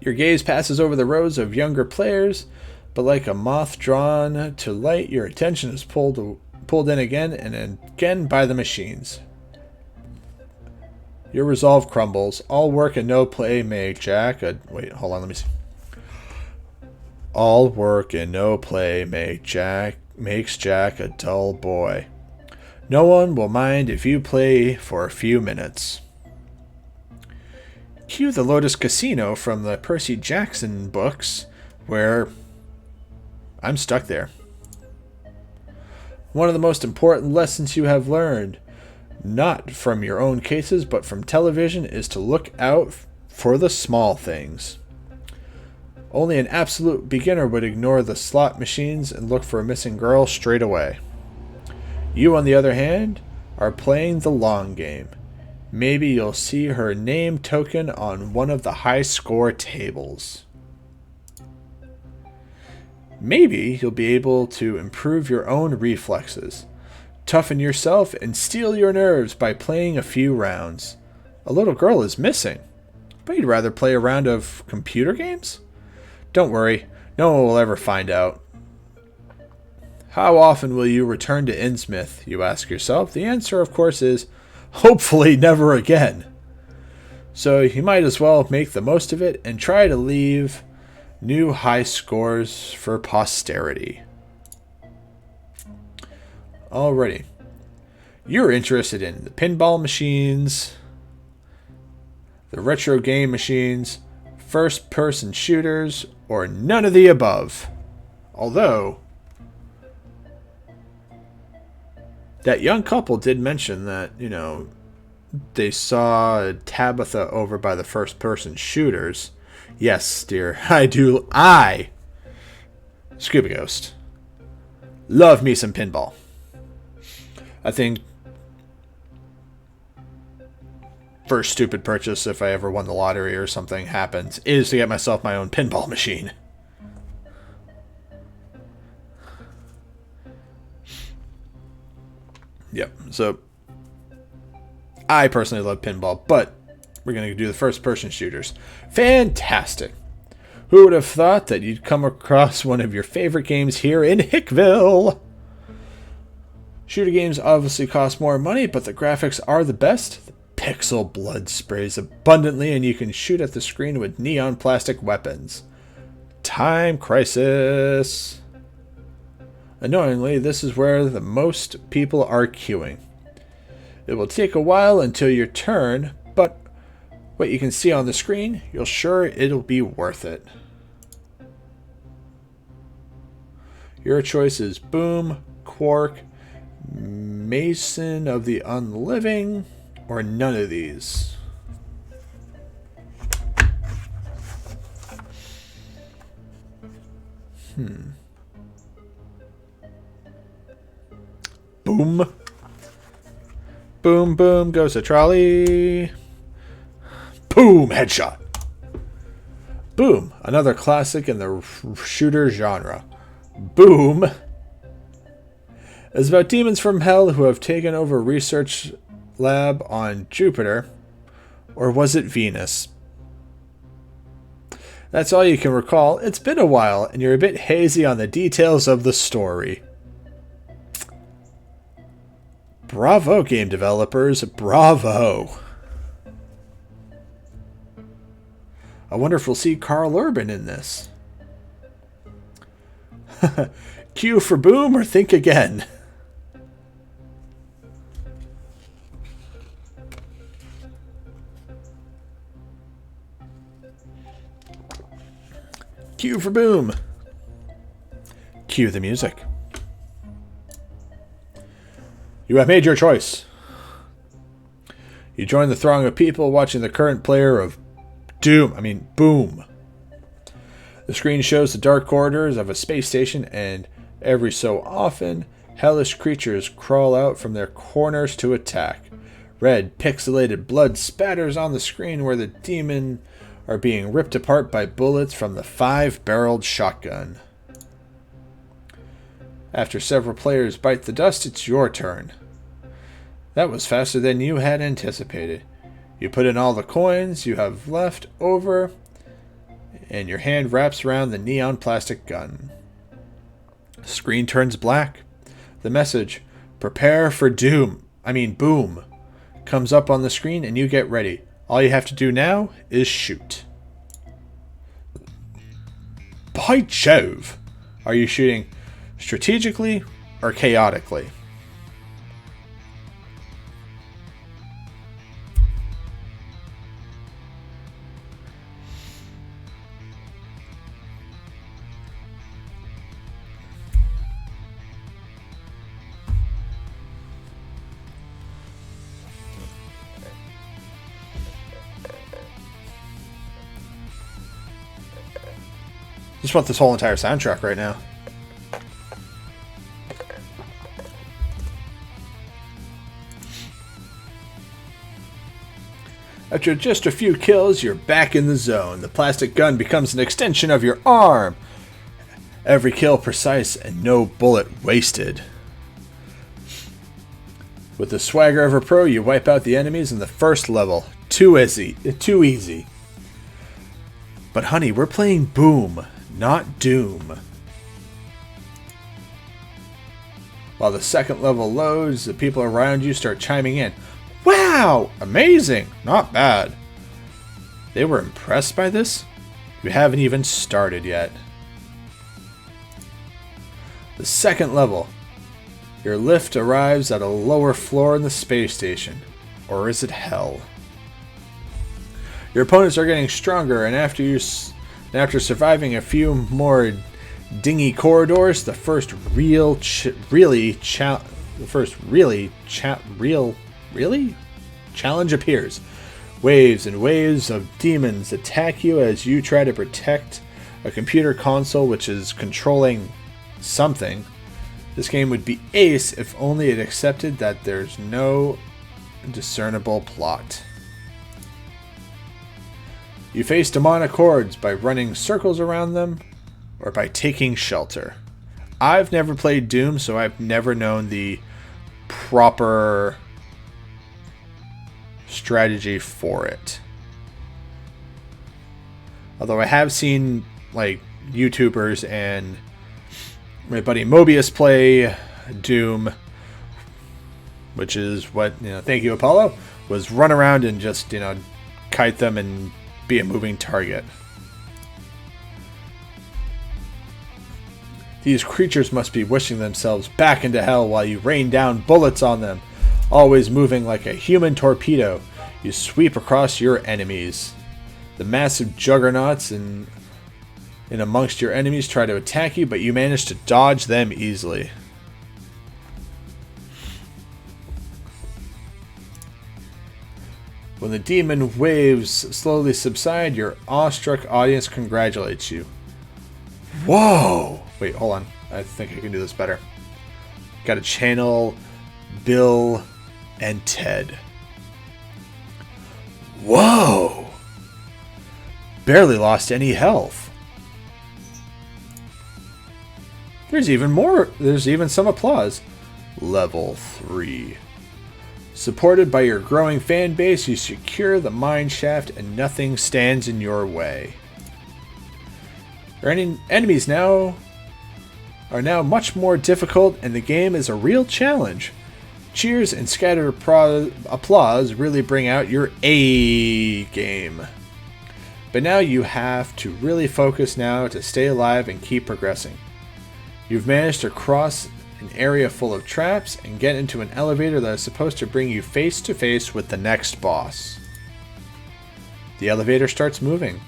Your gaze passes over the rows of younger players, but like a moth drawn to light, your attention is pulled in again and again by the machines. Your resolve crumbles. All work and no play make Jack a... Wait, hold on, let me see. All work and no play makes Jack a dull boy. No one will mind if you play for a few minutes. Cue the Lotus Casino from the Percy Jackson books, where I'm stuck there. One of the most important lessons you have learned, not from your own cases, but from television, is to look out for the small things. Only an absolute beginner would ignore the slot machines and look for a missing girl straight away. You, on the other hand, are playing the long game. Maybe you'll see her name token on one of the high score tables. Maybe you'll be able to improve your own reflexes, toughen yourself, and steel your nerves by playing a few rounds. A little girl is missing, but you'd rather play a round of computer games? Don't worry, no one will ever find out. How often will you return to Innsmouth, you ask yourself? The answer, of course, is hopefully never again. So you might as well make the most of it and try to leave new high scores for posterity. Alrighty. You're interested in the pinball machines, the retro game machines, first-person shooters, or none of the above. Although, that young couple did mention that, they saw Tabitha over by the first-person shooters. Yes, dear, I, Scuba Ghost, love me some pinball. I think first stupid purchase, if I ever won the lottery or something happens, is to get myself my own pinball machine. Yep. So I personally love pinball, but we're going to do the first-person shooters. Fantastic. Who would have thought that you'd come across one of your favorite games here in Hickville? Shooter games obviously cost more money, but the graphics are the best. The pixel blood sprays abundantly, and you can shoot at the screen with neon plastic weapons. Time Crisis. Annoyingly, this is where the most people are queuing. It will take a while until your turn, but what you can see on the screen, you're sure it'll be worth it. Your choice is Boom, Quark, Mason of the Unliving, or none of these. Boom. Boom, boom, goes a trolley. Boom, headshot. Boom, another classic in the shooter genre. Boom is about demons from hell who have taken over a research lab on Jupiter. Or was it Venus? That's all you can recall. It's been a while, and you're a bit hazy on the details of the story. Bravo, game developers. Bravo. I wonder if we'll see Carl Urban in this. Cue for Boom or think again. Cue for Boom. Cue the music. You have made your choice. You join the throng of people watching the current player of Boom. The screen shows the dark corridors of a space station, and every so often, hellish creatures crawl out from their corners to attack. Red, pixelated blood spatters on the screen where the demon are being ripped apart by bullets from the 5-barreled shotgun. After several players bite the dust, it's your turn. That was faster than you had anticipated. You put in all the coins you have left over, and your hand wraps around the neon plastic gun. The screen turns black. The message, "Prepare for Boom," comes up on the screen, and you get ready. All you have to do now is shoot. By Jove! Are you shooting strategically or chaotically? Just want this whole entire soundtrack right now. After just a few kills, you're back in the zone. The plastic gun becomes an extension of your arm. Every kill precise and no bullet wasted. With the swagger of a pro, you wipe out the enemies in the first level. Too easy. But honey, we're playing Boom, not Doom. While the second level loads, the people around you start chiming in. Wow! Amazing! Not bad. They were impressed by this? You haven't even started yet. The second level. Your lift arrives at a lower floor in the space station. Or is it hell? Your opponents are getting stronger, and after surviving a few more dingy corridors, the first challenge appears. Waves and waves of demons attack you as you try to protect a computer console which is controlling something. This game would be ace if only it accepted that there's no discernible plot. You face demonic hordes by running circles around them or by taking shelter. I've never played Doom, so I've never known the proper strategy for it. Although I have seen like YouTubers and my buddy Mobius play Doom, which is what, thank you Apollo, was run around and just, kite them and be a moving target. These creatures must be wishing themselves back into hell while you rain down bullets on them. Always moving like a human torpedo, you sweep across your enemies. The massive juggernauts in amongst your enemies try to attack you, but you manage to dodge them easily. When the demon waves slowly subside, your awestruck audience congratulates you. Whoa! Wait, hold on. I think I can do this better. Got to channel Bill and Ted. Whoa! Barely lost any health. There's even some applause. Level 3. Supported by your growing fan base, you secure the mine shaft and nothing stands in your way. Your enemies are now much more difficult and the game is a real challenge. Cheers and scattered applause really bring out your A game. But now you have to really focus now to stay alive and keep progressing. You've managed to cross an area full of traps and get into an elevator that is supposed to bring you face to face with the next boss. The elevator starts moving.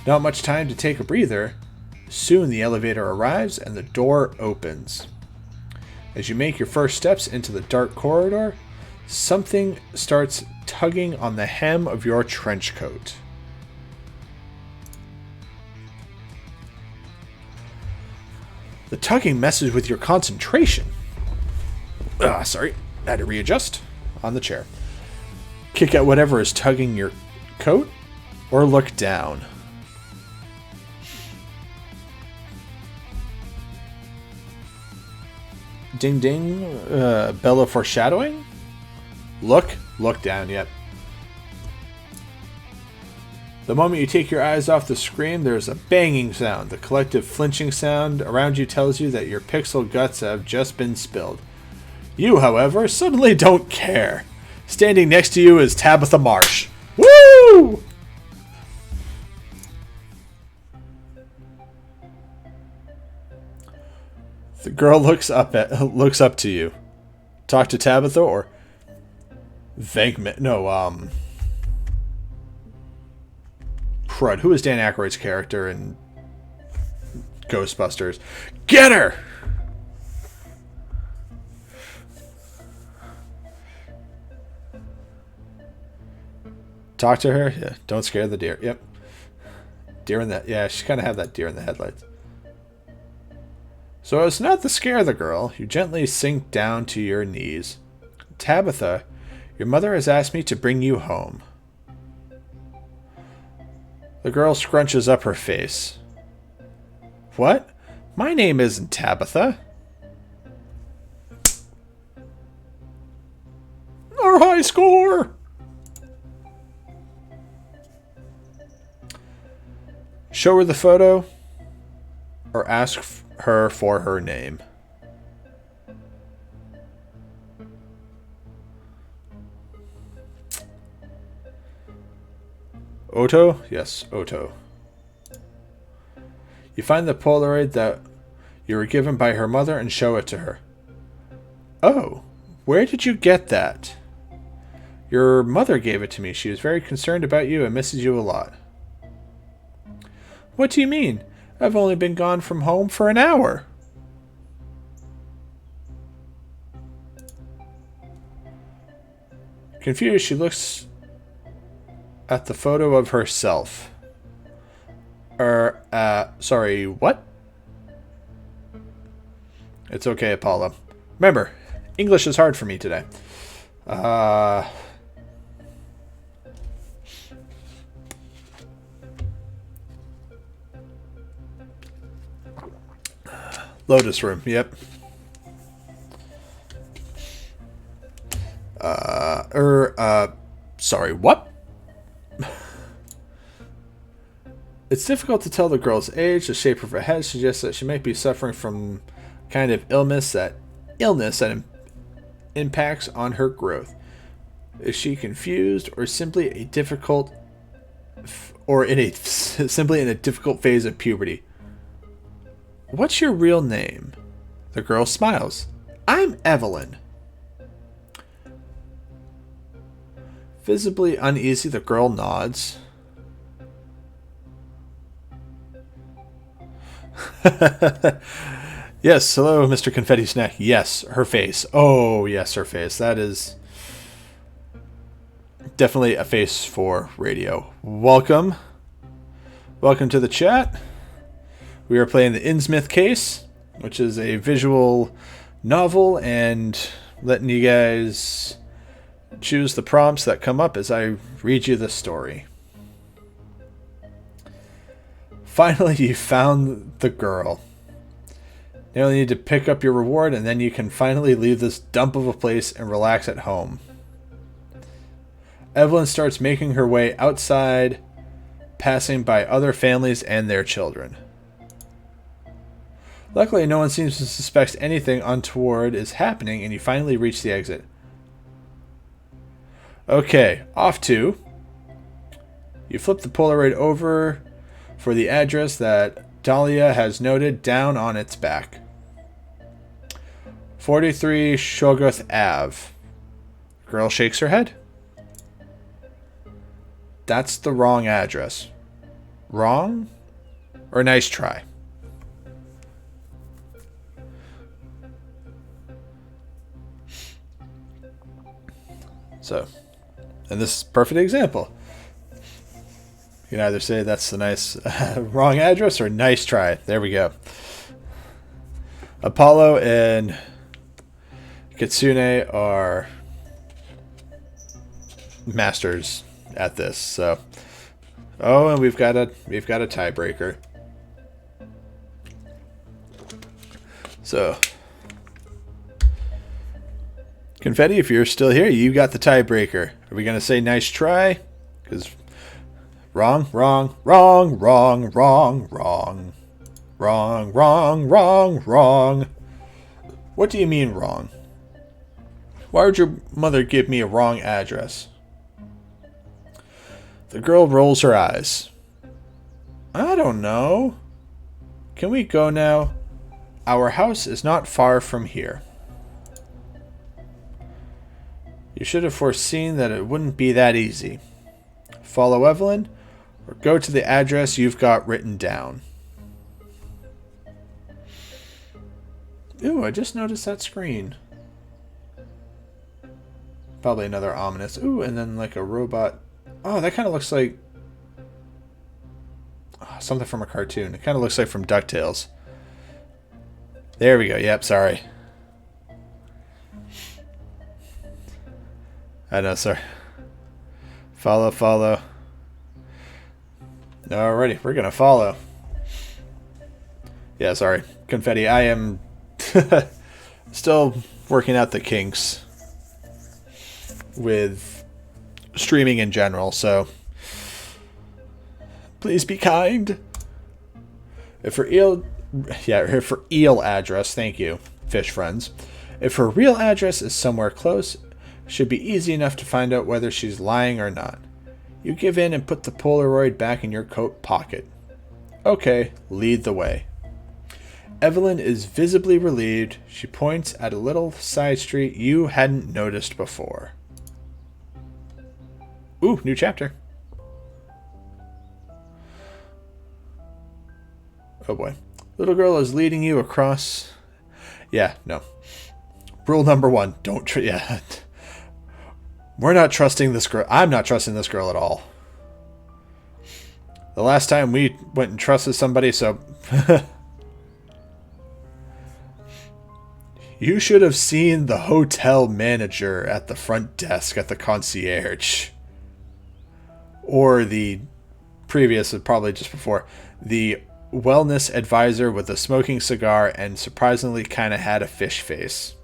Not much time to take a breather. Soon the elevator arrives and the door opens. As you make your first steps into the dark corridor, something starts tugging on the hem of your trench coat. The tugging messes with your concentration. Sorry, I had to readjust on the chair. Kick at whatever is tugging your coat or look down. Ding ding, bell of foreshadowing? Look down, yep. The moment you take your eyes off the screen, there's a banging sound. The collective flinching sound around you tells you that your pixel guts have just been spilled. You, however, suddenly don't care. Standing next to you is Tabitha Marsh. Woo! The girl looks up to you. Talk to Tabitha or Venkman? No, crud. Who is Dan Aykroyd's character in Ghostbusters? Get her! Talk to her? Yeah. Don't scare the deer. Yep. Deer in the... Yeah, she kind of had that deer in the headlights. So as not to scare the girl, you gently sink down to your knees. Tabitha, your mother has asked me to bring you home. The girl scrunches up her face. What? My name isn't Tabitha. Our high score! Show her the photo or ask her for her name. Otto? Yes, Otto. You find the Polaroid that you were given by her mother and show it to her. Oh, where did you get that? Your mother gave it to me. She was very concerned about you and misses you a lot. What do you mean? I've only been gone from home for an hour. Confused, she looks at the photo of herself. Sorry, what? It's okay, Apollo. Remember, English is hard for me today. Lotus room, yep. Sorry, what? It's difficult to tell the girl's age. The shape of her head suggests that she might be suffering from kind of illness that impacts on her growth. Is she confused or simply a difficult simply in a difficult phase of puberty? What's your real name? The girl smiles. I'm Evelyn. Visibly uneasy, the girl nods. Yes, hello, Mr. Confetti Snack. Yes, her face. Oh, yes, her face. That is definitely a face for radio. Welcome. Welcome to the chat. We are playing the Innsmouth case, which is a visual novel, and letting you guys choose the prompts that come up as I read you the story. Finally, you found the girl. You only need to pick up your reward, and then you can finally leave this dump of a place and relax at home. Evelyn starts making her way outside, passing by other families and their children. Luckily, no one seems to suspect anything untoward is happening, and you finally reach the exit. Okay, off to. You flip the Polaroid over for the address that Dahlia has noted down on its back. 43 Shoggoth Ave. Girl shakes her head. That's the wrong address. Wrong? Or nice try? So, and this is a perfect example. You can either say that's the nice wrong address or nice try. There we go. Apollo and Kitsune are masters at this. So, oh, and we've got a tiebreaker. So, Confetti, if you're still here, you got the tiebreaker. Are we gonna say nice try? Because wrong, wrong, wrong, wrong, wrong, wrong, wrong, wrong, wrong, wrong. What do you mean wrong? Why would your mother give me a wrong address? The girl rolls her eyes. I don't know. Can we go now? Our house is not far from here. You should have foreseen that it wouldn't be that easy. Follow Evelyn, or go to the address you've got written down. Ooh, I just noticed that screen. Probably another ominous. Ooh, and then like a robot. Oh, that kind of looks like something from a cartoon. It kind of looks like from DuckTales. There we go. Yep, sorry. I know, sorry. Follow, follow. Alrighty, we're gonna follow. Yeah, sorry. Confetti, I am still working out the kinks with streaming in general, so please be kind. If her eel address, thank you, fish friends. If her real address is somewhere close, it should be easy enough to find out whether she's lying or not. You give in and put the Polaroid back in your coat pocket. Okay, lead the way. Evelyn is visibly relieved. She points at a little side street you hadn't noticed before. Ooh, new chapter. Oh boy. Little girl is leading you across. Yeah, no. Rule number 1, don't yeah. We're not trusting this girl. I'm not trusting this girl at all. The last time we went and trusted somebody, so you should have seen the hotel manager at the front desk at the concierge. Or the previous, probably just before, the wellness advisor with a smoking cigar and surprisingly kind of had a fish face.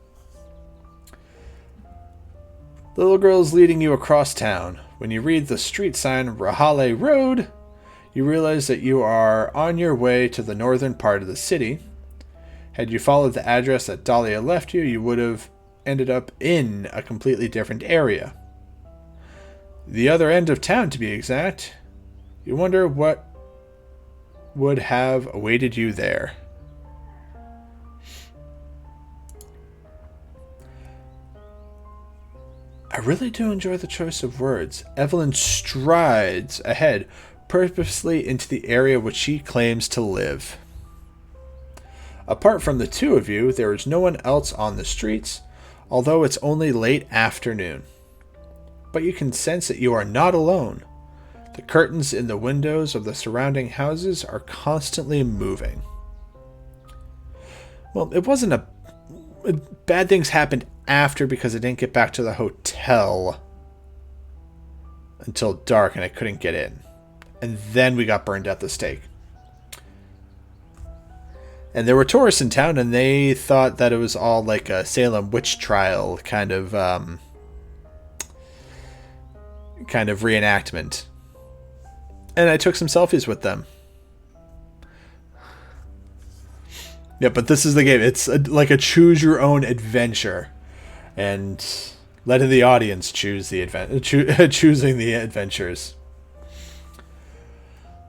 The little girl is leading you across town. When you read the street sign Rahale Road, you realize that you are on your way to the northern part of the city. Had you followed the address that Dahlia left you, you would have ended up in a completely different area. The other end of town, to be exact. You wonder what would have awaited you there. I really do enjoy the choice of words. Evelyn strides ahead, purposely into the area which she claims to live. Apart from the two of you, there is no one else on the streets, although it's only late afternoon. But you can sense that you are not alone. The curtains in the windows of the surrounding houses are constantly moving. Well, it wasn't a... Bad things happened after because I didn't get back to the hotel until dark and I couldn't get in. And then we got burned at the stake. And there were tourists in town and they thought that it was all like a Salem witch trial kind of reenactment. And I took some selfies with them. Yeah, but this is the game. It's like a choose your own adventure. And letting the audience choose the choosing the adventures.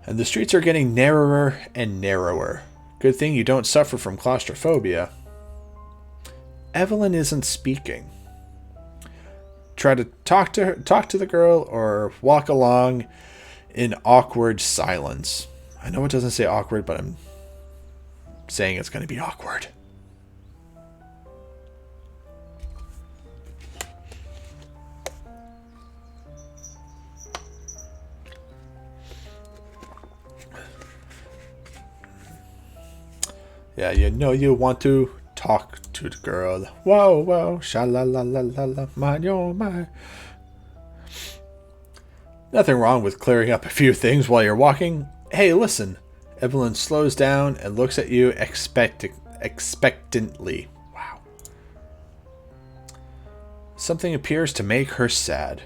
And the streets are getting narrower and narrower. Good thing you don't suffer from claustrophobia. Evelyn isn't speaking. Try to talk to the girl, or walk along in awkward silence. I know it doesn't say awkward, but I'm saying it's going to be awkward. Yeah, you know you want to talk to the girl. Whoa, whoa, sha-la-la-la-la-la, my, oh my. Nothing wrong with clearing up a few things while you're walking. Hey, listen. Evelyn slows down and looks at you expectantly. Wow. Something appears to make her sad.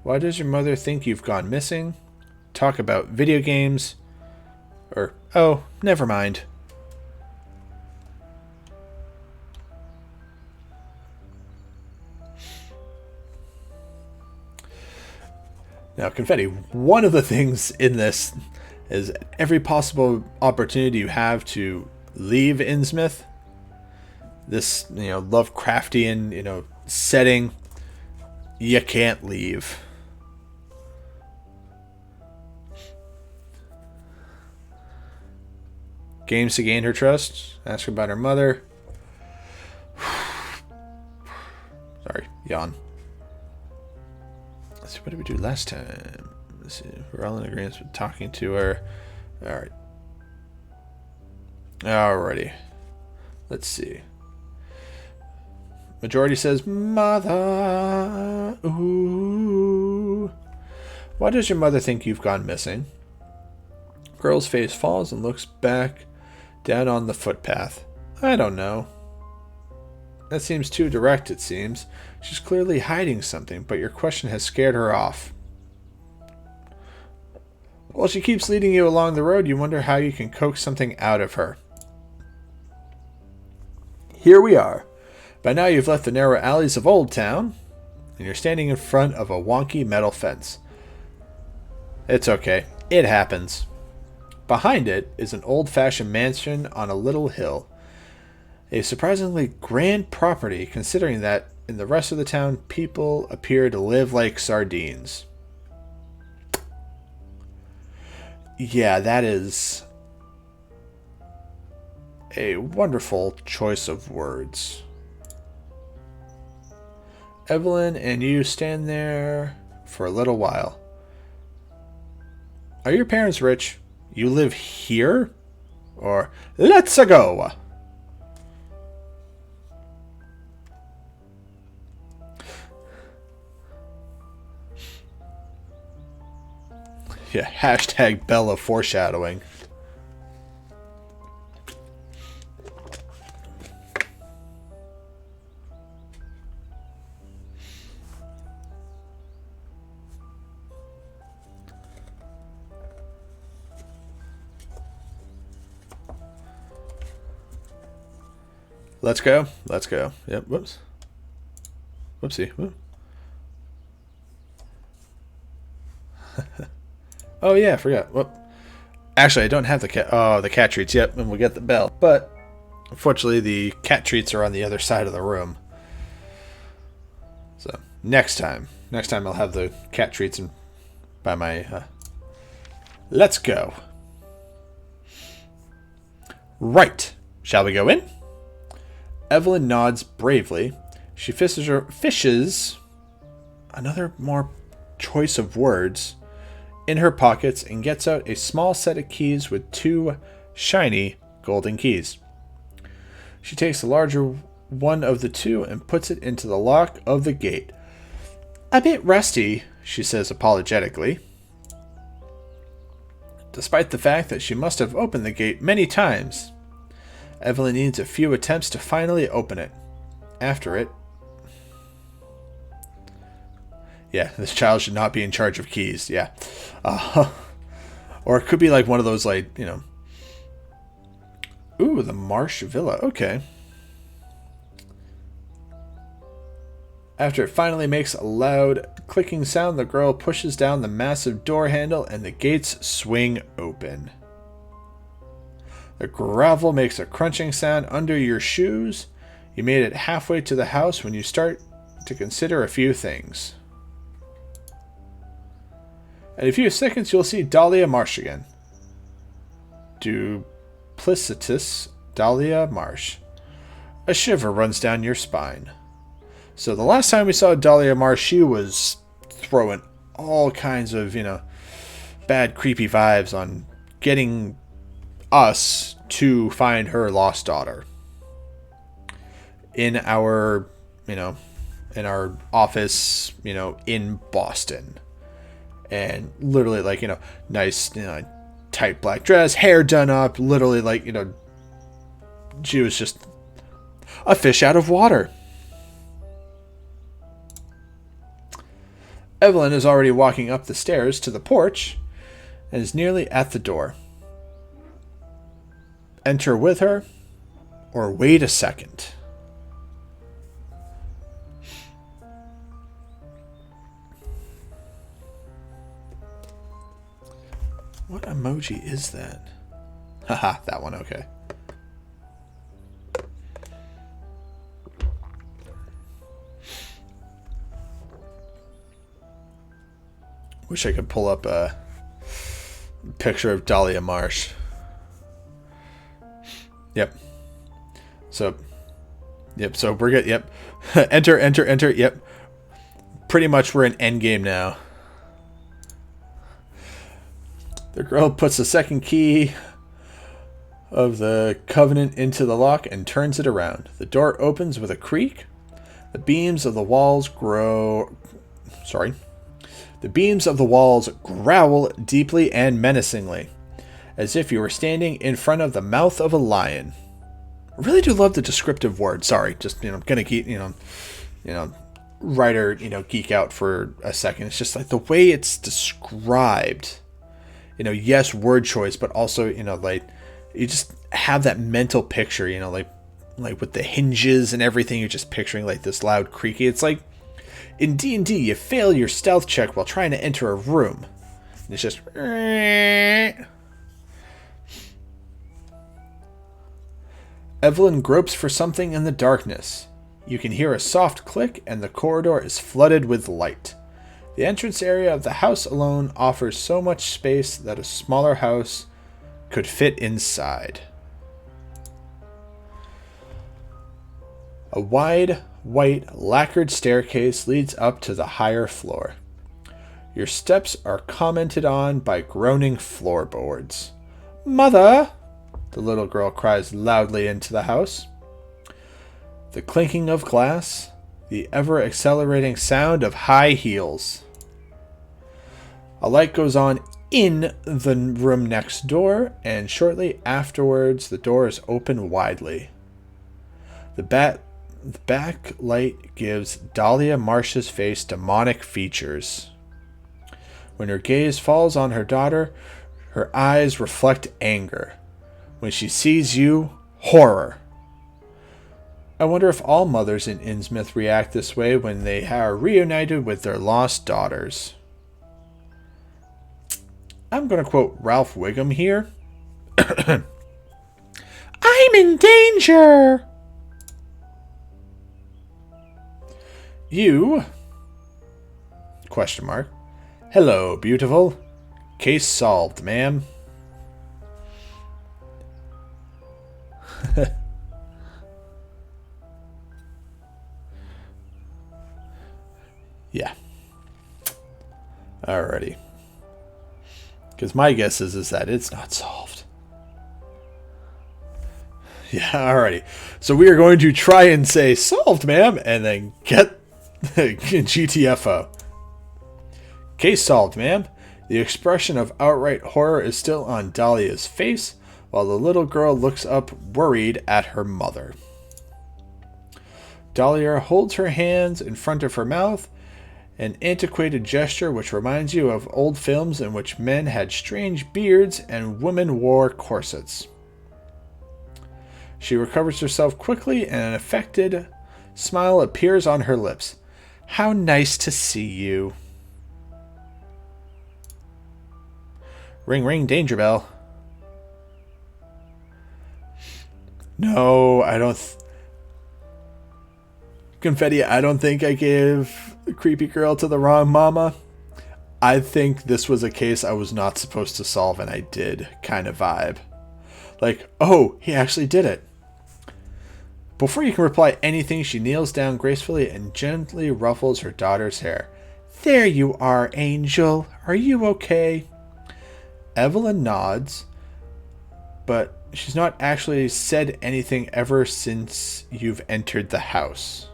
Why does your mother think you've gone missing? Talk about video games? Or, oh, never mind. Now, Confetti, one of the things in this is every possible opportunity you have to leave Innsmouth, this, Lovecraftian, setting, you can't leave. Games to gain her trust. Ask her about her mother. Sorry, yawn. Let's see, what did we do last time? Let's see. We're all in agreement with talking to her. Alright. Alrighty. Let's see. Majority says, Mother. Ooh. Why does your mother think you've gone missing? Girl's face falls and looks back down on the footpath. I don't know. That seems too direct, it seems. She's clearly hiding something, but your question has scared her off. While she keeps leading you along the road, you wonder how you can coax something out of her. Here we are. By now you've left the narrow alleys of Old Town, and you're standing in front of a wonky metal fence. It's okay. It happens. Behind it is an old-fashioned mansion on a little hill. A surprisingly grand property, considering that in the rest of the town, people appear to live like sardines. Yeah, that is a wonderful choice of words. Evelyn and you stand there for a little while. Are your parents rich? You live here? Or, let's-a go! Yeah, hashtag Bella foreshadowing. Let's go. Let's go. Yep. Whoops. Whoopsie. Whoop. Oh yeah, I forgot. Whoop. Actually, I don't have the cat. Oh, the cat treats. Yep, and we'll get the bell. But unfortunately, the cat treats are on the other side of the room. So next time I'll have the cat treats and by my. Let's go. Right. Shall we go in? Evelyn nods bravely. She fishes another more choice of words in her pockets and gets out a small set of keys with 2 shiny golden keys. She takes the larger one of the 2 and puts it into the lock of the gate. A bit rusty, she says apologetically, despite the fact that she must have opened the gate many times. Evelyn needs a few attempts to finally open it. After it, yeah, this child should not be in charge of keys. Yeah. Or it could be like one of those, like, you know. Ooh, the Marsh Villa. Okay. After it finally makes a loud clicking sound, the girl pushes down the massive door handle and the gates swing open. The gravel makes a crunching sound under your shoes. You made it halfway to the house when you start to consider a few things. In a few seconds, you'll see Dahlia Marsh again. Duplicitous Dahlia Marsh. A shiver runs down your spine. So the last time we saw Dahlia Marsh, she was throwing all kinds of, you know, bad, creepy vibes on getting us to find her lost daughter. In our, you know, in our office, you know, in Boston. And literally, like, you know, nice, you know, tight black dress, hair done up, literally, like, you know, she was just a fish out of water. Evelyn is already walking up the stairs to the porch and is nearly at the door. Enter with her, or wait a second. What emoji is that? Haha, that one, okay. Wish I could pull up a picture of Dahlia Marsh. Yep. So we're good. Yep. enter. Yep. Pretty much we're in endgame now. The girl puts the second key of the covenant into the lock and turns it around. The door opens with a creak. The beams of the walls growl deeply and menacingly, as if you were standing in front of the mouth of a lion. I really do love the descriptive word. Sorry, just, you know, I'm gonna keep, writer, geek out for a second. It's just like the way it's described. Yes, word choice, but also, like, you just have that mental picture, like with the hinges and everything, you're just picturing like this loud creaky. It's like in D&D, you fail your stealth check while trying to enter a room. And it's just... Evelyn gropes for something in the darkness. You can hear a soft click and the corridor is flooded with light. The entrance area of the house alone offers so much space that a smaller house could fit inside. A wide, white, lacquered staircase leads up to the higher floor. Your steps are commented on by groaning floorboards. "Mother!" the little girl cries loudly into the house. The clinking of glass, the ever-accelerating sound of high heels. A light goes on in the room next door, and shortly afterwards the door is opened widely. The backlight gives Dahlia Marsh's face demonic features. When her gaze falls on her daughter, her eyes reflect anger. When she sees you, horror. I wonder if all mothers in Innsmouth react this way when they are reunited with their lost daughters. I'm going to quote Ralph Wiggum here. I'm in danger! You? Question mark. Hello, beautiful. Case solved, ma'am. Yeah. Alrighty. Because my guess is that it's not solved. Yeah, alrighty. So we are going to try and say solved, ma'am, and then get GTFO. Case solved, ma'am. The expression of outright horror is still on Dahlia's face, while the little girl looks up worried at her mother. Dahlia holds her hands in front of her mouth, an antiquated gesture which reminds you of old films in which men had strange beards and women wore corsets. She recovers herself quickly and an affected smile appears on her lips. How nice to see you. Ring, ring, danger bell. No, I don't... Confetti, I don't think I gave the creepy girl to the wrong mama. I think this was a case I was not supposed to solve, and I did kind of vibe. Like, oh, he actually did it. Before you can reply anything, she kneels down gracefully and gently ruffles her daughter's hair. There you are, Angel. Are you okay? Evelyn nods, but she's not actually said anything ever since you've entered the house.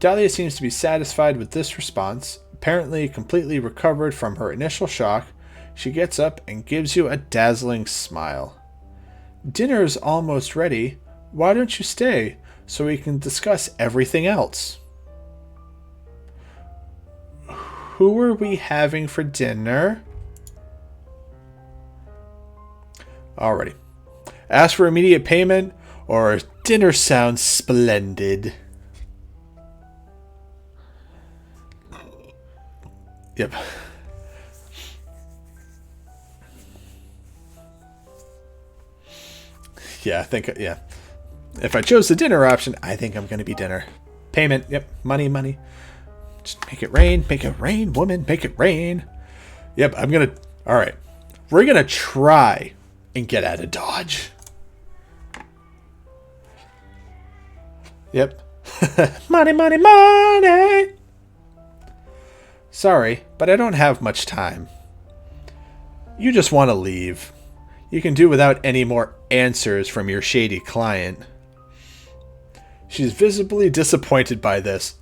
Dahlia seems to be satisfied with this response. Apparently completely recovered from her initial shock, she gets up and gives you a dazzling smile. Dinner is almost ready. Why don't you stay so we can discuss everything else? Who are we having for dinner? Alrighty. Ask for immediate payment or dinner sounds splendid. Yep. Yeah, I think, yeah. If I chose the dinner option, I think I'm going to be dinner. Payment, yep. Money, money. Just make it rain, woman, make it rain. Yep, I'm going to, all right. We're going to try and get out of Dodge. Yep. Money, money, money. Sorry, but I don't have much time. You just want to leave. You can do without any more answers from your shady client. She's visibly disappointed by this.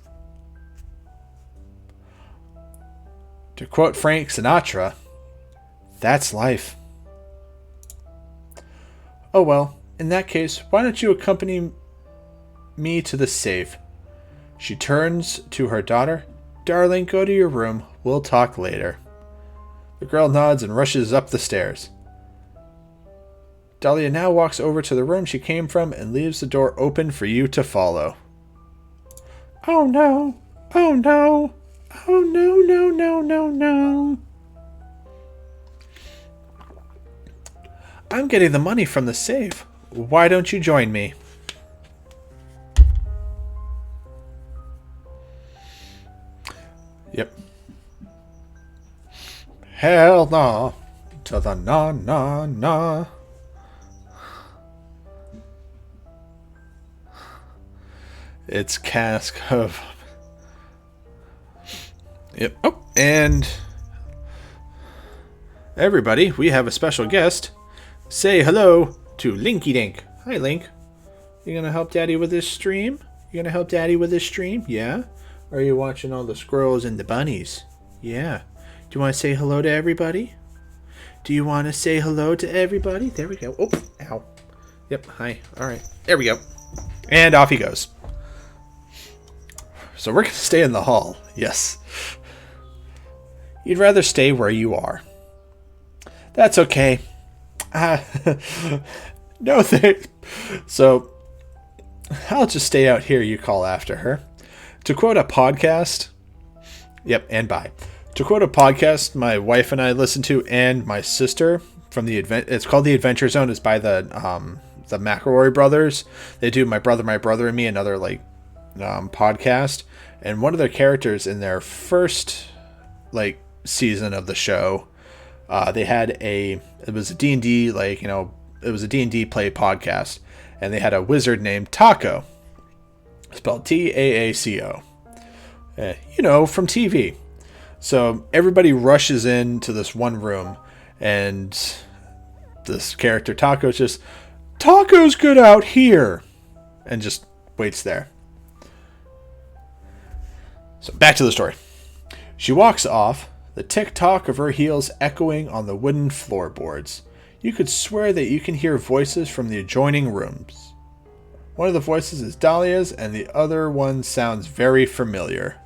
To quote Frank Sinatra, that's life. Oh well, in that case, why don't you accompany me to the safe? She turns to her daughter. Darling, go to your room. We'll talk later. The girl nods and rushes up the stairs. Dahlia now walks over to the room she came from and leaves the door open for you to follow. Oh no! Oh no! Oh no, no, no, no, no! I'm getting the money from the safe. Why don't you join me? Yep. Hell no. To the no, no, no. It's cask of... Yep. Oh, and... everybody, we have a special guest. Say hello to Linky Dink. Hi, Link. You gonna help Daddy with this stream? You gonna help Daddy with this stream? Yeah? Or are you watching all the squirrels and the bunnies? Yeah. Do you want to say hello to everybody? Do you want to say hello to everybody? There we go. Oh, ow. Yep, hi. All right. There we go. And off he goes. So we're going to stay in the hall. Yes. You'd rather stay where you are. That's okay. No thanks. So, I'll just stay out here, you call after her. To quote a podcast... Yep, and bye. To quote a podcast my wife and I listen to, and my sister from the it's called The Adventure Zone. It's by the McElroy brothers. They do My Brother and Me, another podcast. And one of their characters in their first season of the show, they had it was a D&D it was a D&D play podcast, and they had a wizard named Taco, spelled Taaco. From TV. So everybody rushes into this one room, and this character Taco's just, Taco's good out here, and just waits there. So back to the story. She walks off, the tick-tock of her heels echoing on the wooden floorboards. You could swear that you can hear voices from the adjoining rooms. One of the voices is Dahlia's, and the other one sounds very familiar.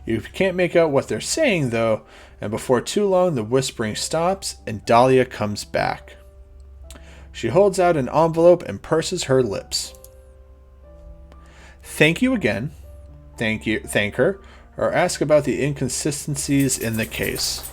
You can't make out what they're saying, though, and before too long the whispering stops and Dahlia comes back. She holds out an envelope and purses her lips. Thank you again. Thank her, or ask about the inconsistencies in the case.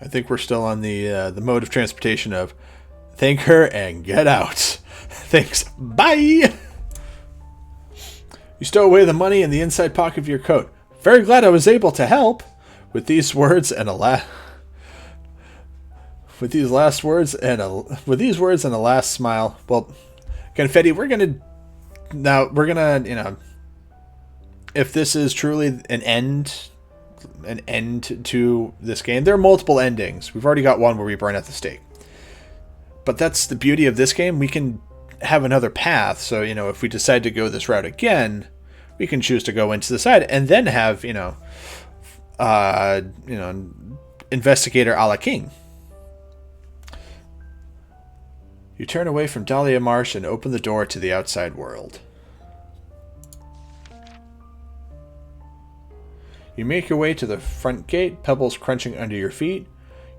I think we're still on the mode of transportation of thank her and get out. Thanks. Bye. You stow away the money in the inside pocket of your coat. Very glad I was able to help. With these words and a last smile. Well, Confetti, we're gonna if this is truly an end to this game. There are multiple endings. We've already got one where we burn at the stake. But that's the beauty of this game. We can have another path. So, if we decide to go this route again, we can choose to go into the side and then have, investigator a la king. You turn away from Dahlia Marsh and open the door to the outside world. You make your way to the front gate, pebbles crunching under your feet.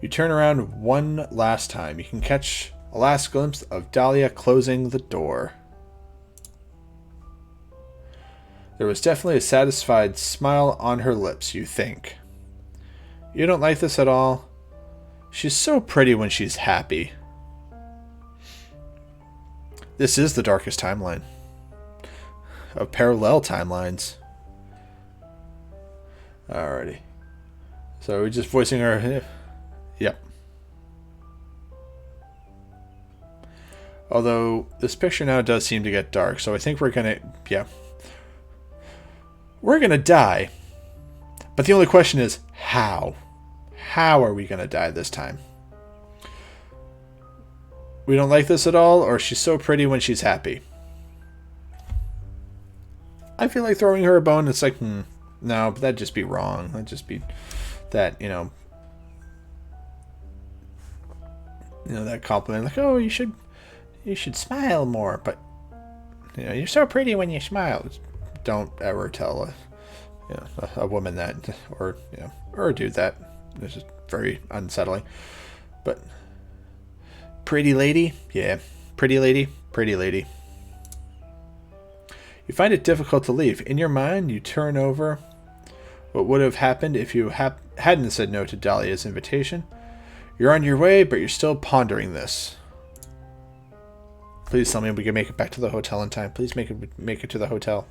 You turn around one last time. You can catch a last glimpse of Dahlia closing the door. There was definitely a satisfied smile on her lips, you think. You don't like this at all? She's so pretty when she's happy. This is the darkest timeline of parallel timelines. Alrighty. So are we just voicing our... Yep. Although this picture now does seem to get dark, so I think we're gonna... Yeah. We're gonna die. But the only question is, how? How are we gonna die this time? We don't like this at all, or she's so pretty when she's happy? I feel like throwing her a bone, it's like, no, but that'd just be wrong. That'd just be that, that compliment. Like, oh, you should smile more. But, you're so pretty when you smile. Don't ever tell a woman that, or a dude that. It's just very unsettling. But, pretty lady? Yeah, pretty lady, pretty lady. You find it difficult to leave. In your mind, you turn over what would have happened if you hadn't said no to Dahlia's invitation. You're on your way, but you're still pondering this. Please tell me we can make it back to the hotel in time. Please make it to the hotel.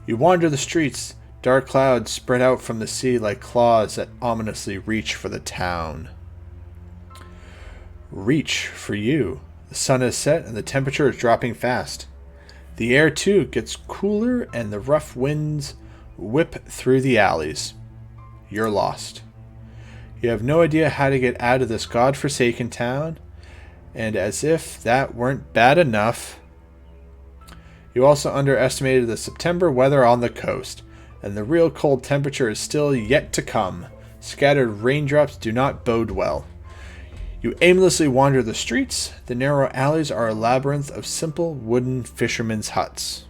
You wander the streets. Dark clouds spread out from the sea like claws that ominously reach for the town. Reach for you. The sun has set and the temperature is dropping fast. The air, too, gets cooler and the rough winds whip through the alleys. You're lost. You have no idea how to get out of this godforsaken town, and as if that weren't bad enough, you also underestimated the September weather on the coast, and the real cold temperature is still yet to come. Scattered raindrops do not bode well. You aimlessly wander the streets. The narrow alleys are a labyrinth of simple wooden fishermen's huts.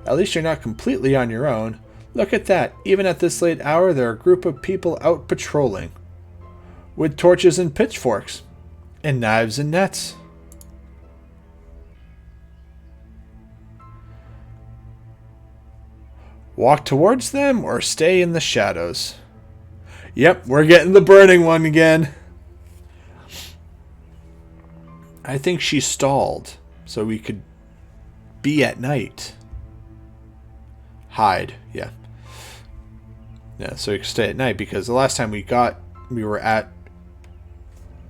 At least you're not completely on your own. Look at that. Even at this late hour, there are a group of people out patrolling. With torches and pitchforks. And knives and nets. Walk towards them or stay in the shadows. Yep, we're getting the burning one again. I think she stalled so we could be at night. Hide, yeah. Yeah, so we could stay at night because the last time we were at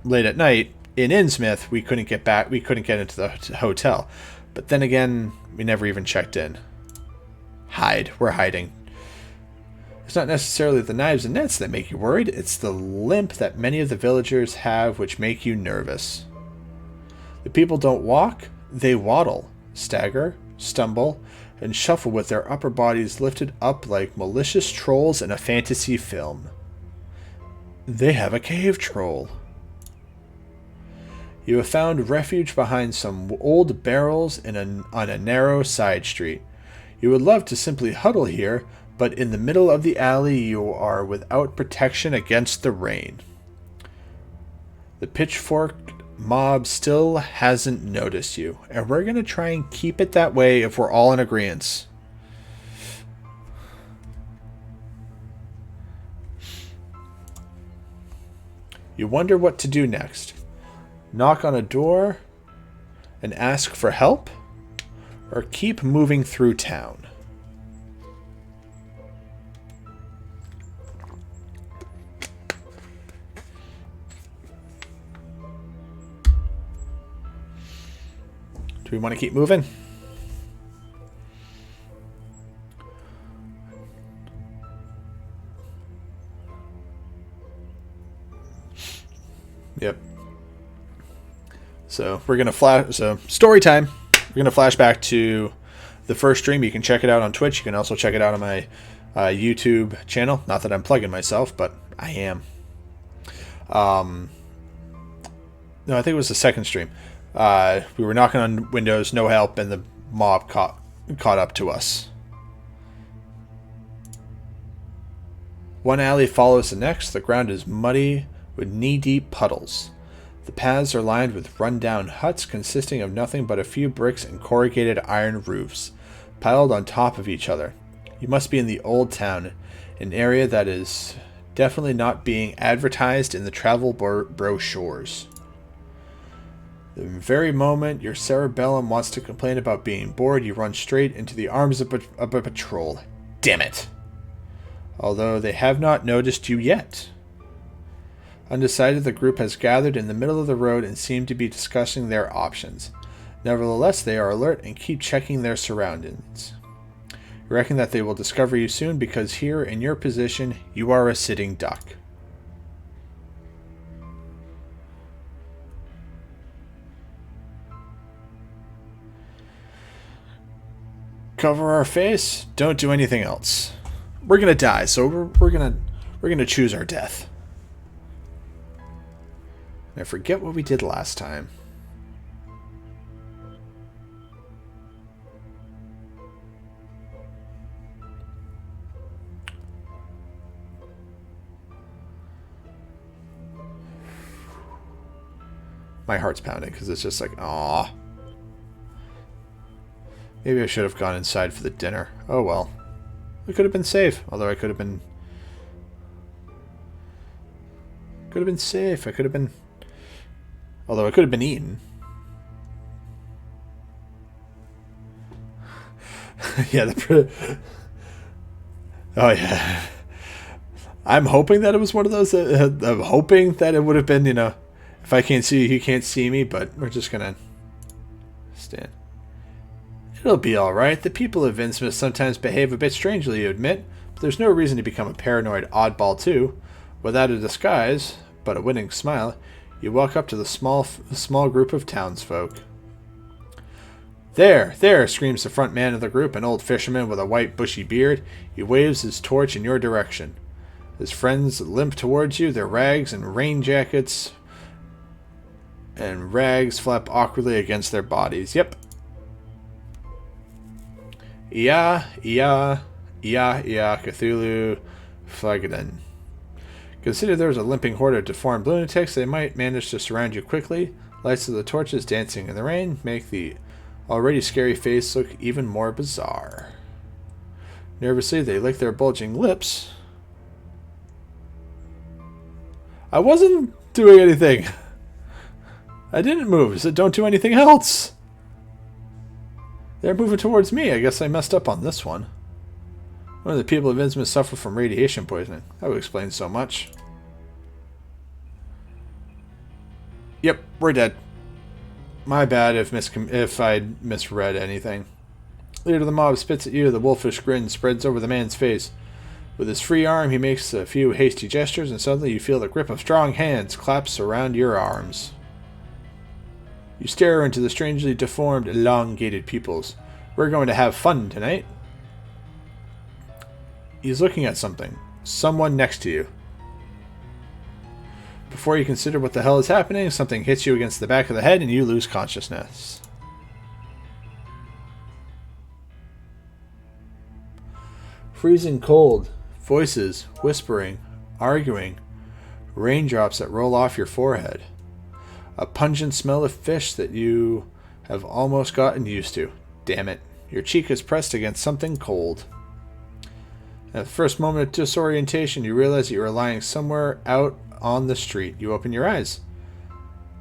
late at night in Innsmouth, we couldn't get back, we couldn't get into the hotel. But then again, we never even checked in. Hide, we're hiding. It's not necessarily the knives and nets that make you worried, it's the limp that many of the villagers have which make you nervous. The people don't walk, they waddle, stagger, stumble, and shuffle with their upper bodies lifted up like malicious trolls in a fantasy film. They have a cave troll. You have found refuge behind some old barrels on a narrow side street. You would love to simply huddle here, but in the middle of the alley you are without protection against the rain. The pitchforked mob still hasn't noticed you, and we're going to try and keep it that way if we're all in agreement. You wonder what to do next. Knock on a door and ask for help, or keep moving through town. Do we want to keep moving? Yep. So we're gonna flash. So story time. We're gonna flash back to the first stream. You can check it out on Twitch. You can also check it out on my YouTube channel. Not that I'm plugging myself, but I am. No, I think it was the second stream. We were knocking on windows, no help, and the mob caught up to us. One alley follows the next. The ground is muddy with knee-deep puddles. The paths are lined with run-down huts consisting of nothing but a few bricks and corrugated iron roofs, piled on top of each other. You must be in the old town, an area that is definitely not being advertised in the travel brochures. The very moment your cerebellum wants to complain about being bored, you run straight into the arms of a patrol. Damn it! Although they have not noticed you yet. Undecided, the group has gathered in the middle of the road and seem to be discussing their options. Nevertheless, they are alert and keep checking their surroundings. You reckon that they will discover you soon because here, in your position, you are a sitting duck. Cover our face. Don't do anything else. We're gonna die, so we're gonna choose our death. I forget what we did last time. My heart's pounding because it's just like, aww. Maybe I should have gone inside for the dinner. Oh well. We could have been safe. Although I could have been... Could have been safe. I could have been... Although I could have been eaten. Yeah, Oh yeah. I'm hoping that it was one of those... I'm hoping that it would have been, you know... If I can't see you, you can't see me, but we're just gonna... stand. It'll be alright. The people of Innsmouth sometimes behave a bit strangely, you admit, but there's no reason to become a paranoid oddball too. Without a disguise, but a winning smile, you walk up to the small group of townsfolk. There, there, screams the front man of the group, an old fisherman with a white bushy beard. He waves his torch in your direction. His friends limp towards you, their rags and rain jackets and rags flap awkwardly against their bodies. Yep. Yeah, Cthulhu, Phlegethon. Consider there was a limping horde of deformed lunatics. They might manage to surround you quickly. Lights of the torches dancing in the rain make the already scary face look even more bizarre. Nervously, they lick their bulging lips. I wasn't doing anything. I didn't move. It said don't do anything else. They're moving towards me. I guess I messed up on this one. One of the people of Innsmouth suffer from radiation poisoning. That would explain so much. Yep, we're dead. My bad if I'd misread anything. Leader of the mob spits at you. The wolfish grin spreads over the man's face. With his free arm, he makes a few hasty gestures, and suddenly you feel the grip of strong hands claps around your arms. You stare into the strangely deformed, elongated pupils. We're going to have fun tonight. He's looking at something. Someone next to you. Before you consider what the hell is happening, something hits you against the back of the head and you lose consciousness. Freezing cold. Voices, whispering, arguing. Raindrops that roll off your forehead. A pungent smell of fish that you have almost gotten used to. Damn it. Your cheek is pressed against something cold. At the first moment of disorientation, you realize that you are lying somewhere out on the street. You open your eyes.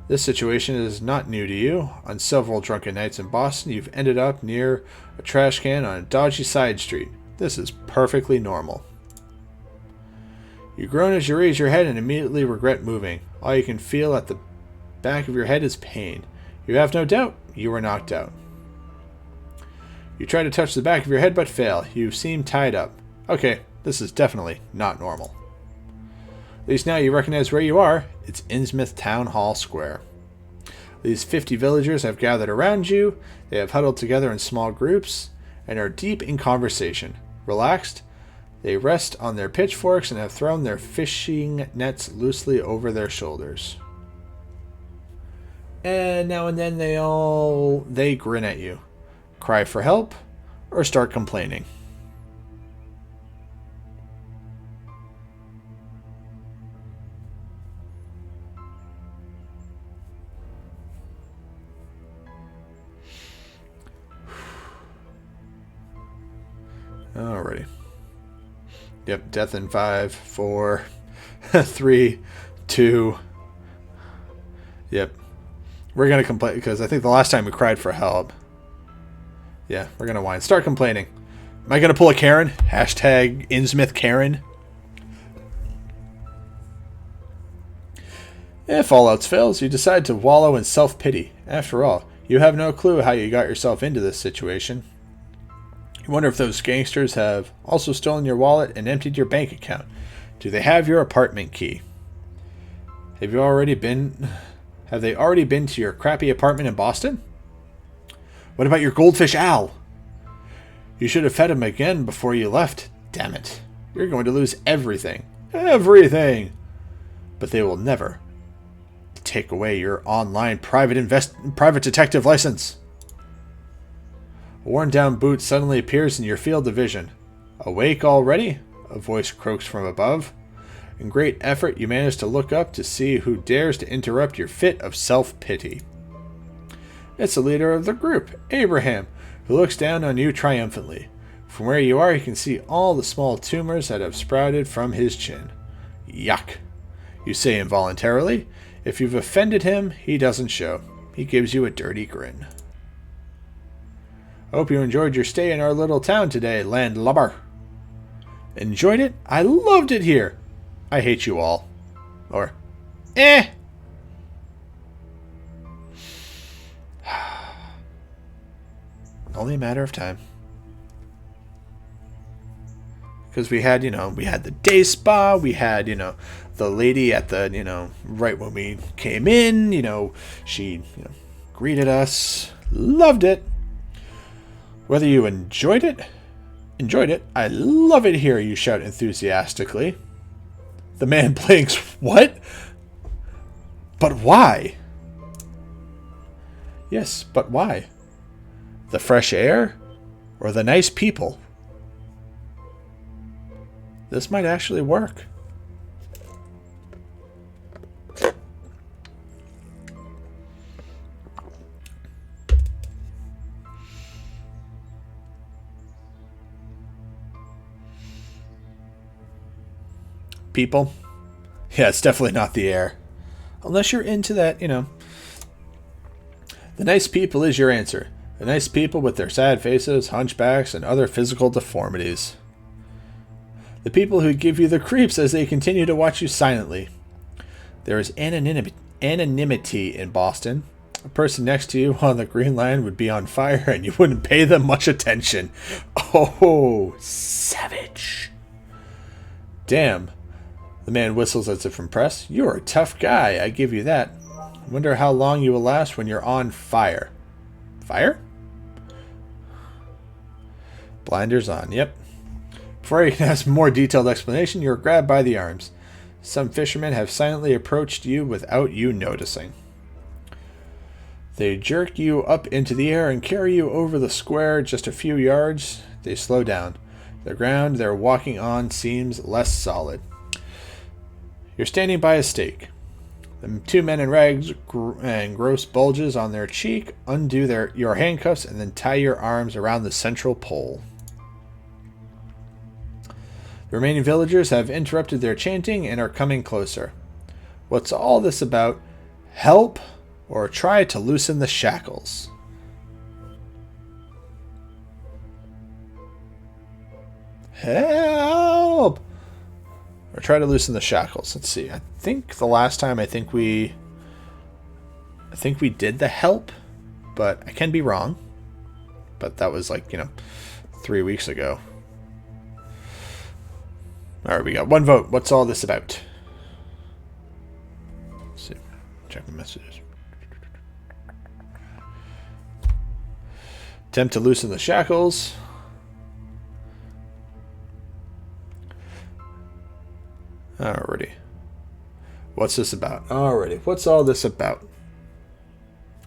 This situation is not new to you. On several drunken nights in Boston, you've ended up near a trash can on a dodgy side street. This is perfectly normal. You groan as you raise your head and immediately regret moving. All you can feel at the back of your head is pain. You have no doubt you were knocked out. You try to touch the back of your head but fail. You seem tied up. Okay, this is definitely not normal. At least now you recognize where you are. It's Innsmouth Town Hall Square. These 50 villagers have gathered around you. They have huddled together in small groups and are deep in conversation. Relaxed, they rest on their pitchforks and have thrown their fishing nets loosely over their shoulders. And now and then they grin at you, cry for help, or start complaining. Alrighty. Yep, death in 5, 4, 3, 2. Yep. We're going to complain because I think the last time we cried for help. Yeah, we're going to whine. Start complaining. Am I going to pull a Karen? Hashtag Innsmouth Karen. If all else fails, you decide to wallow in self-pity. After all, you have no clue how you got yourself into this situation. You wonder if those gangsters have also stolen your wallet and emptied your bank account. Do they have your apartment key? Have they already been to your crappy apartment in Boston? What about your goldfish Al? You should have fed him again before you left. Damn it. You're going to lose everything. Everything. But they will never take away your online private detective license. A worn-down boot suddenly appears in your field of vision. Awake already? A voice croaks from above. In great effort, you manage to look up to see who dares to interrupt your fit of self-pity. It's the leader of the group, Abraham, who looks down on you triumphantly. From where you are, you can see all the small tumors that have sprouted from his chin. Yuck, you say involuntarily. If you've offended him, he doesn't show. He gives you a dirty grin. Hope you enjoyed your stay in our little town today, landlubber. Enjoyed it? I loved it here. I hate you all. Or, Only a matter of time. Because we had the day spa, we had, the lady at the, right when we came in, she, greeted us. Loved it. Whether you enjoyed it, I love it here, you shout enthusiastically. The man blinks. What? But why? Yes, but why? The fresh air? Or the nice people? This might actually work. People? Yeah, it's definitely not the air. Unless you're into that, you know. The nice people is your answer. The nice people with their sad faces, hunchbacks, and other physical deformities. The people who give you the creeps as they continue to watch you silently. There is anonymity in Boston. A person next to you on the Green Line would be on fire and you wouldn't pay them much attention. Oh, savage. Damn. The man whistles as if impressed. You're a tough guy, I give you that. Wonder how long you will last when you're on fire. Fire? Blinders on, yep. Before you can ask more detailed explanation, you're grabbed by the arms. Some fishermen have silently approached you without you noticing. They jerk you up into the air and carry you over the square just a few yards. They slow down. The ground they're walking on seems less solid. You're standing by a stake. The two men in rags and gross bulges on their cheek undo your handcuffs and then tie your arms around the central pole. The remaining villagers have interrupted their chanting and are coming closer. What's all this about? Help or try to loosen the shackles? Help! Or try to loosen the shackles. Let's see. I think the last time we did the help, but I can be wrong. But that was 3 weeks ago. Alright, we got one vote. What's all this about? Let's see. Check my messages. Attempt to loosen the shackles. Alrighty. What's this about? Alrighty. What's all this about?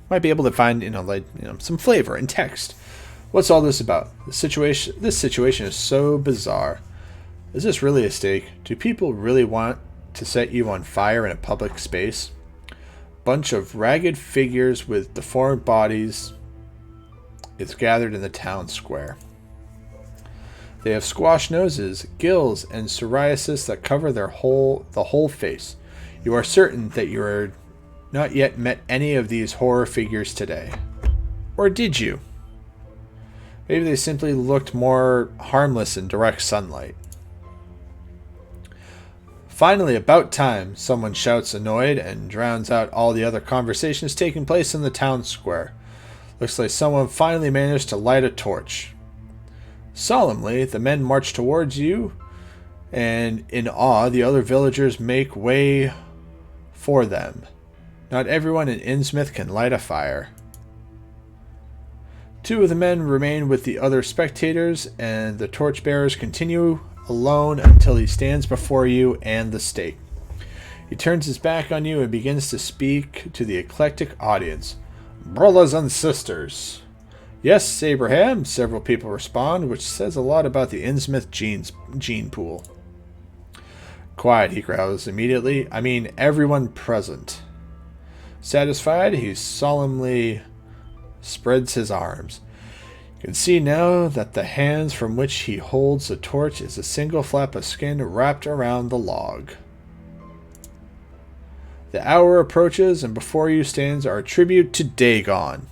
Might be able to find, some flavor in text. What's all this about? This situation is so bizarre. Is this really a stake? Do people really want to set you on fire in a public space? Bunch of ragged figures with deformed bodies is gathered in the town square. They have squashed noses, gills, and psoriasis that cover the whole face. You are certain that you are not yet met any of these horror figures today. Or did you? Maybe they simply looked more harmless in direct sunlight. Finally, about time, someone shouts annoyed and drowns out all the other conversations taking place in the town square. Looks like someone finally managed to light a torch. Solemnly, the men march towards you, and in awe, the other villagers make way for them. Not everyone in Innsmouth can light a fire. Two of the men remain with the other spectators, and the torchbearers continue alone until he stands before you and the stake. He turns his back on you and begins to speak to the eclectic audience. Brothers and sisters. Yes, Abraham, several people respond, which says a lot about the Innsmouth gene pool. Quiet, he growls immediately. I mean, everyone present. Satisfied, he solemnly spreads his arms. You can see now that the hands from which he holds the torch is a single flap of skin wrapped around the log. The hour approaches, and before you stands our tribute to Dagon.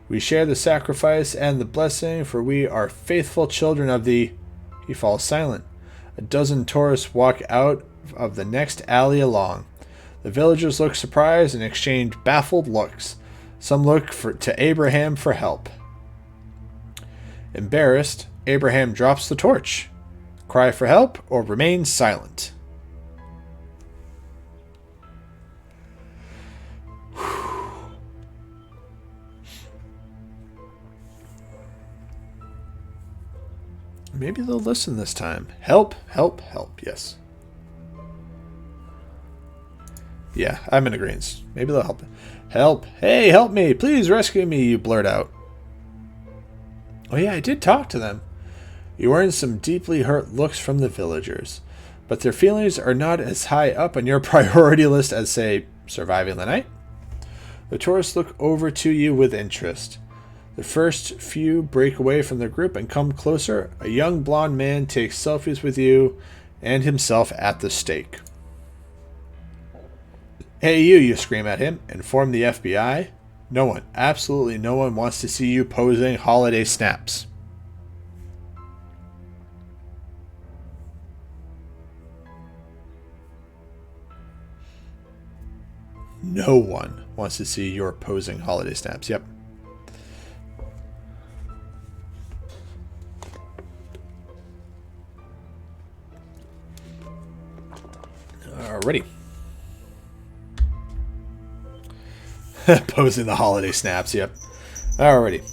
We share the sacrifice and the blessing, for we are faithful children of the... He falls silent. A dozen tourists walk out of the next alley along. The villagers look surprised and exchange baffled looks. Some look to Abraham for help. Embarrassed, Abraham drops the torch. Cry for help or remain silent. Maybe they'll listen this time. Help, help, help, yes. Yeah, I'm in agreement. Maybe they'll help. Help! Hey, help me! Please rescue me, you blurt out. Oh yeah, I did talk to them. You earned some deeply hurt looks from the villagers, but their feelings are not as high up on your priority list as, say, surviving the night. The tourists look over to you with interest. The first few break away from the group and come closer. A young blonde man takes selfies with you and himself at the stake. Hey you scream at him. Inform the FBI. No one, absolutely no one wants to see you posing holiday snaps. No one wants to see your posing holiday snaps. Yep. Alrighty. Posing the holiday snaps. Yep. Alrighty.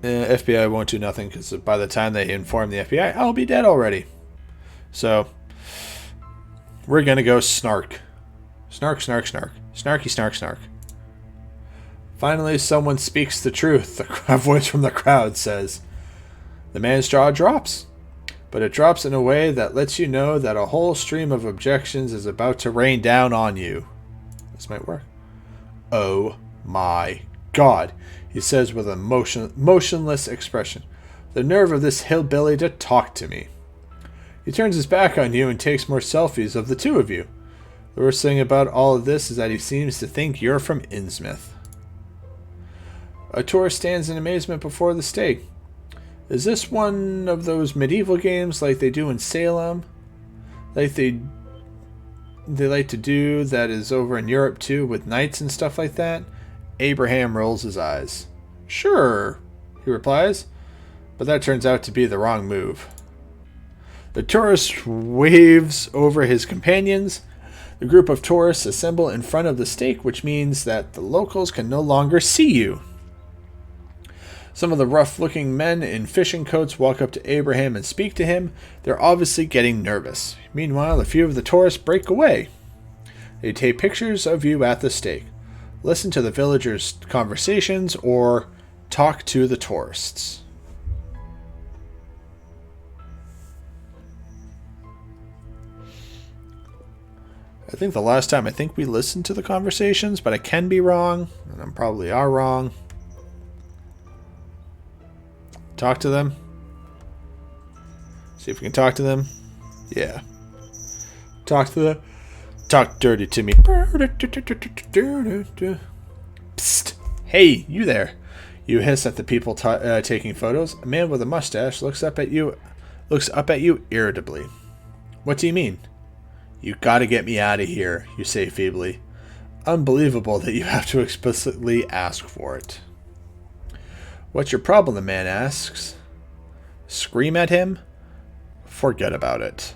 FBI won't do nothing because by the time they inform the FBI, I'll be dead already. So we're gonna go snark. Snark, snark, snark. Snarky, snark, snark. Finally, someone speaks the truth. A voice from the crowd says. The man's jaw drops, but it drops in a way that lets you know that a whole stream of objections is about to rain down on you. This might work. Oh my God, he says with a motionless expression. The nerve of this hillbilly to talk to me. He turns his back on you and takes more selfies of the two of you. The worst thing about all of this is that he seems to think you're from Innsmouth. A tourist stands in amazement before the stake. Is this one of those medieval games like they do in Salem? Like they like to do that is over in Europe too, with knights and stuff like that? Abraham rolls his eyes. Sure, he replies, but that turns out to be the wrong move. The tourist waves over his companions. The group of tourists assemble in front of the stake, which means that the locals can no longer see you. Some of the rough-looking men in fishing coats walk up to Abraham and speak to him. They're obviously getting nervous. Meanwhile, a few of the tourists break away. They take pictures of you at the stake, listen to the villagers' conversations, or talk to the tourists. I think the last time, we listened to the conversations, but I can be wrong, and I probably are wrong. Talk to them. See if we can talk to them. Yeah. Talk to them. Talk dirty to me. Psst. Hey, you there. You hiss at the people taking photos. A man with a mustache looks up at you irritably. What do you mean? You gotta get me out of here, you say feebly. Unbelievable that you have to explicitly ask for it. What's your problem, the man asks. Scream at him? Forget about it.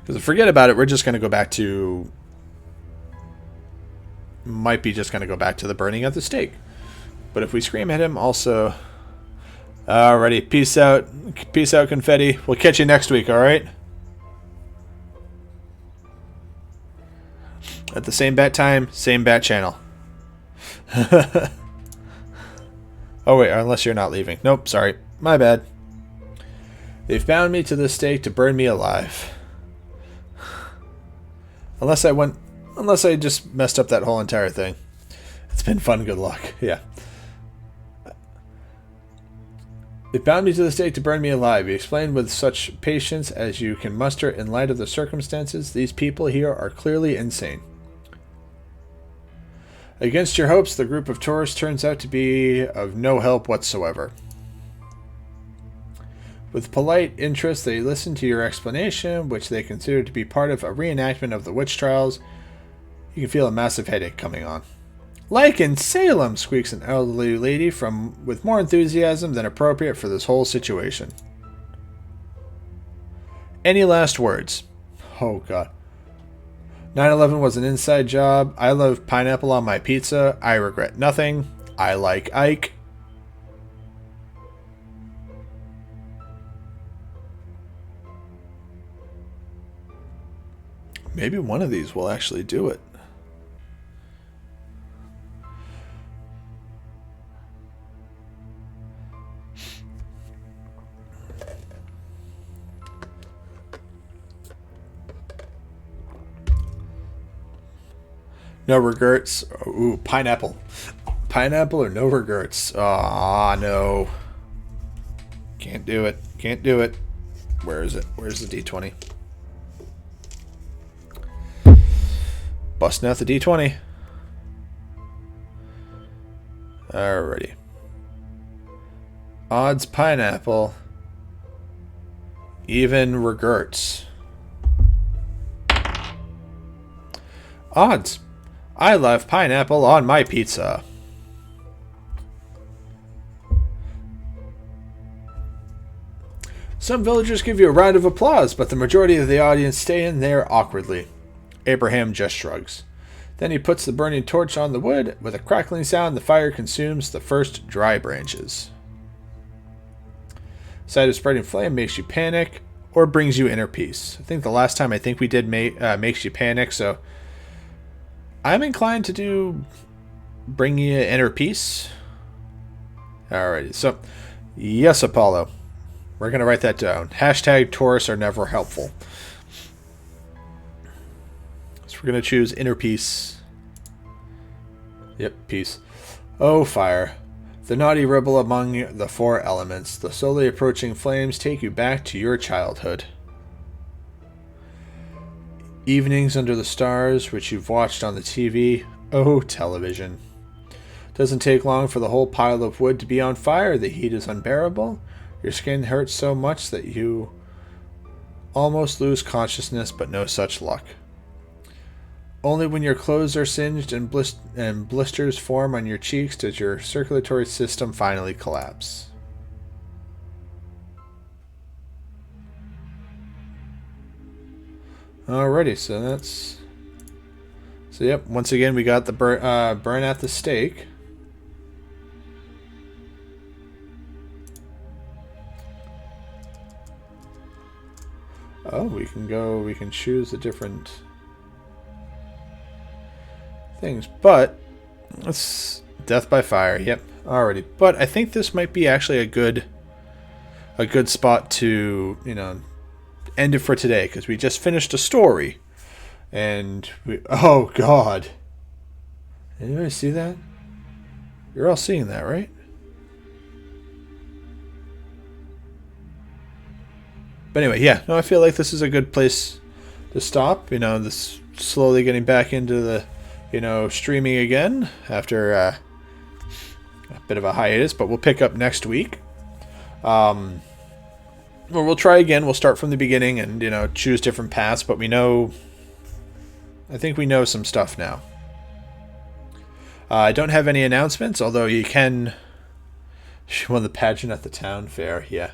Because forget about it, we're just going to go back to... Might be just going to go back to the burning of the stake. But if we scream at him, also... Alrighty, peace out. Peace out, confetti. We'll catch you next week, alright? At the same bat time, same bat channel. Oh wait, unless you're not leaving. Nope, sorry. My bad. They've bound me to the stake to burn me alive. Unless I just messed up that whole entire thing. It's been fun, good luck. Yeah. They bound me to the stake to burn me alive. He explained with such patience as you can muster in light of the circumstances. These people here are clearly insane. Against your hopes, the group of tourists turns out to be of no help whatsoever. With polite interest, they listen to your explanation, which they consider to be part of a reenactment of the witch trials. You can feel a massive headache coming on. Like in Salem, squeaks an elderly lady with more enthusiasm than appropriate for this whole situation. Any last words? Oh, God. 9/11 was an inside job. I love pineapple on my pizza. I regret nothing. I like Ike. Maybe one of these will actually do it. No regrets. Ooh, pineapple. Pineapple or no regrets. Ah, no. Can't do it. Can't do it. Where is it? Where's the D20? Busting out the D20. Alrighty. Odds pineapple. Even regrets. Odds. I love pineapple on my pizza. Some villagers give you a round of applause, but the majority of the audience stay in there awkwardly. Abraham just shrugs. Then he puts the burning torch on the wood. With a crackling sound, the fire consumes the first dry branches. Sight of spreading flame makes you panic or brings you inner peace. I think the last time we did makes you panic, so I'm inclined to do bring you inner peace. Alrighty, so yes, Apollo. We're going to write that down. Hashtag tourists are never helpful. So we're going to choose inner peace. Yep, peace. Oh, fire. The naughty rebel among the four elements. The slowly approaching flames take you back to your childhood. Evenings under the stars, which you've watched on the TV. Oh, television. Doesn't take long for the whole pile of wood to be on fire. The heat is unbearable. Your skin hurts so much that you almost lose consciousness, but no such luck. Only when your clothes are singed and blisters form on your cheeks does your circulatory system finally collapse. Alrighty, so that's... So yep, once again we got the burn at the stake. Oh, we can choose the different things, but it's death by fire. Yep, already. But I think this might be actually a good spot to, end it for today, because we just finished a story, and oh god, anybody see that? You're all seeing that, right? But anyway, yeah, no, I feel like this is a good place to stop. This slowly getting back into the, streaming again after a bit of a hiatus, but we'll pick up next week. Well, we'll try again. We'll start from the beginning and, choose different paths, but I think we know some stuff now. I don't have any announcements, although you can... She won the pageant at the town fair, yeah.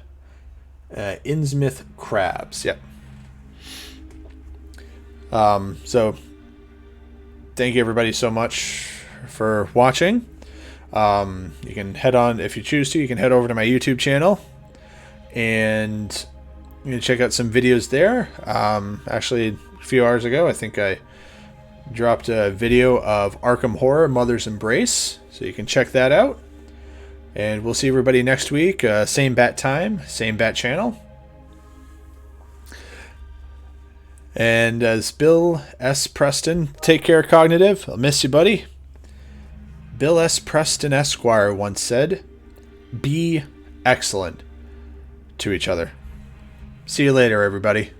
Innsmouth crabs, yep. So thank you everybody so much for watching. You can head on, if you choose to, you can head over to my YouTube channel and you can check out some videos there. Actually, a few hours ago, I think I dropped a video of Arkham Horror Mother's Embrace, so you can check that out. And we'll see everybody next week. Same bat time, same bat channel. And as Bill S. Preston, take care, Cognitive. I'll miss you, buddy. Bill S. Preston Esquire once said, "Be excellent to each other." See you later, everybody.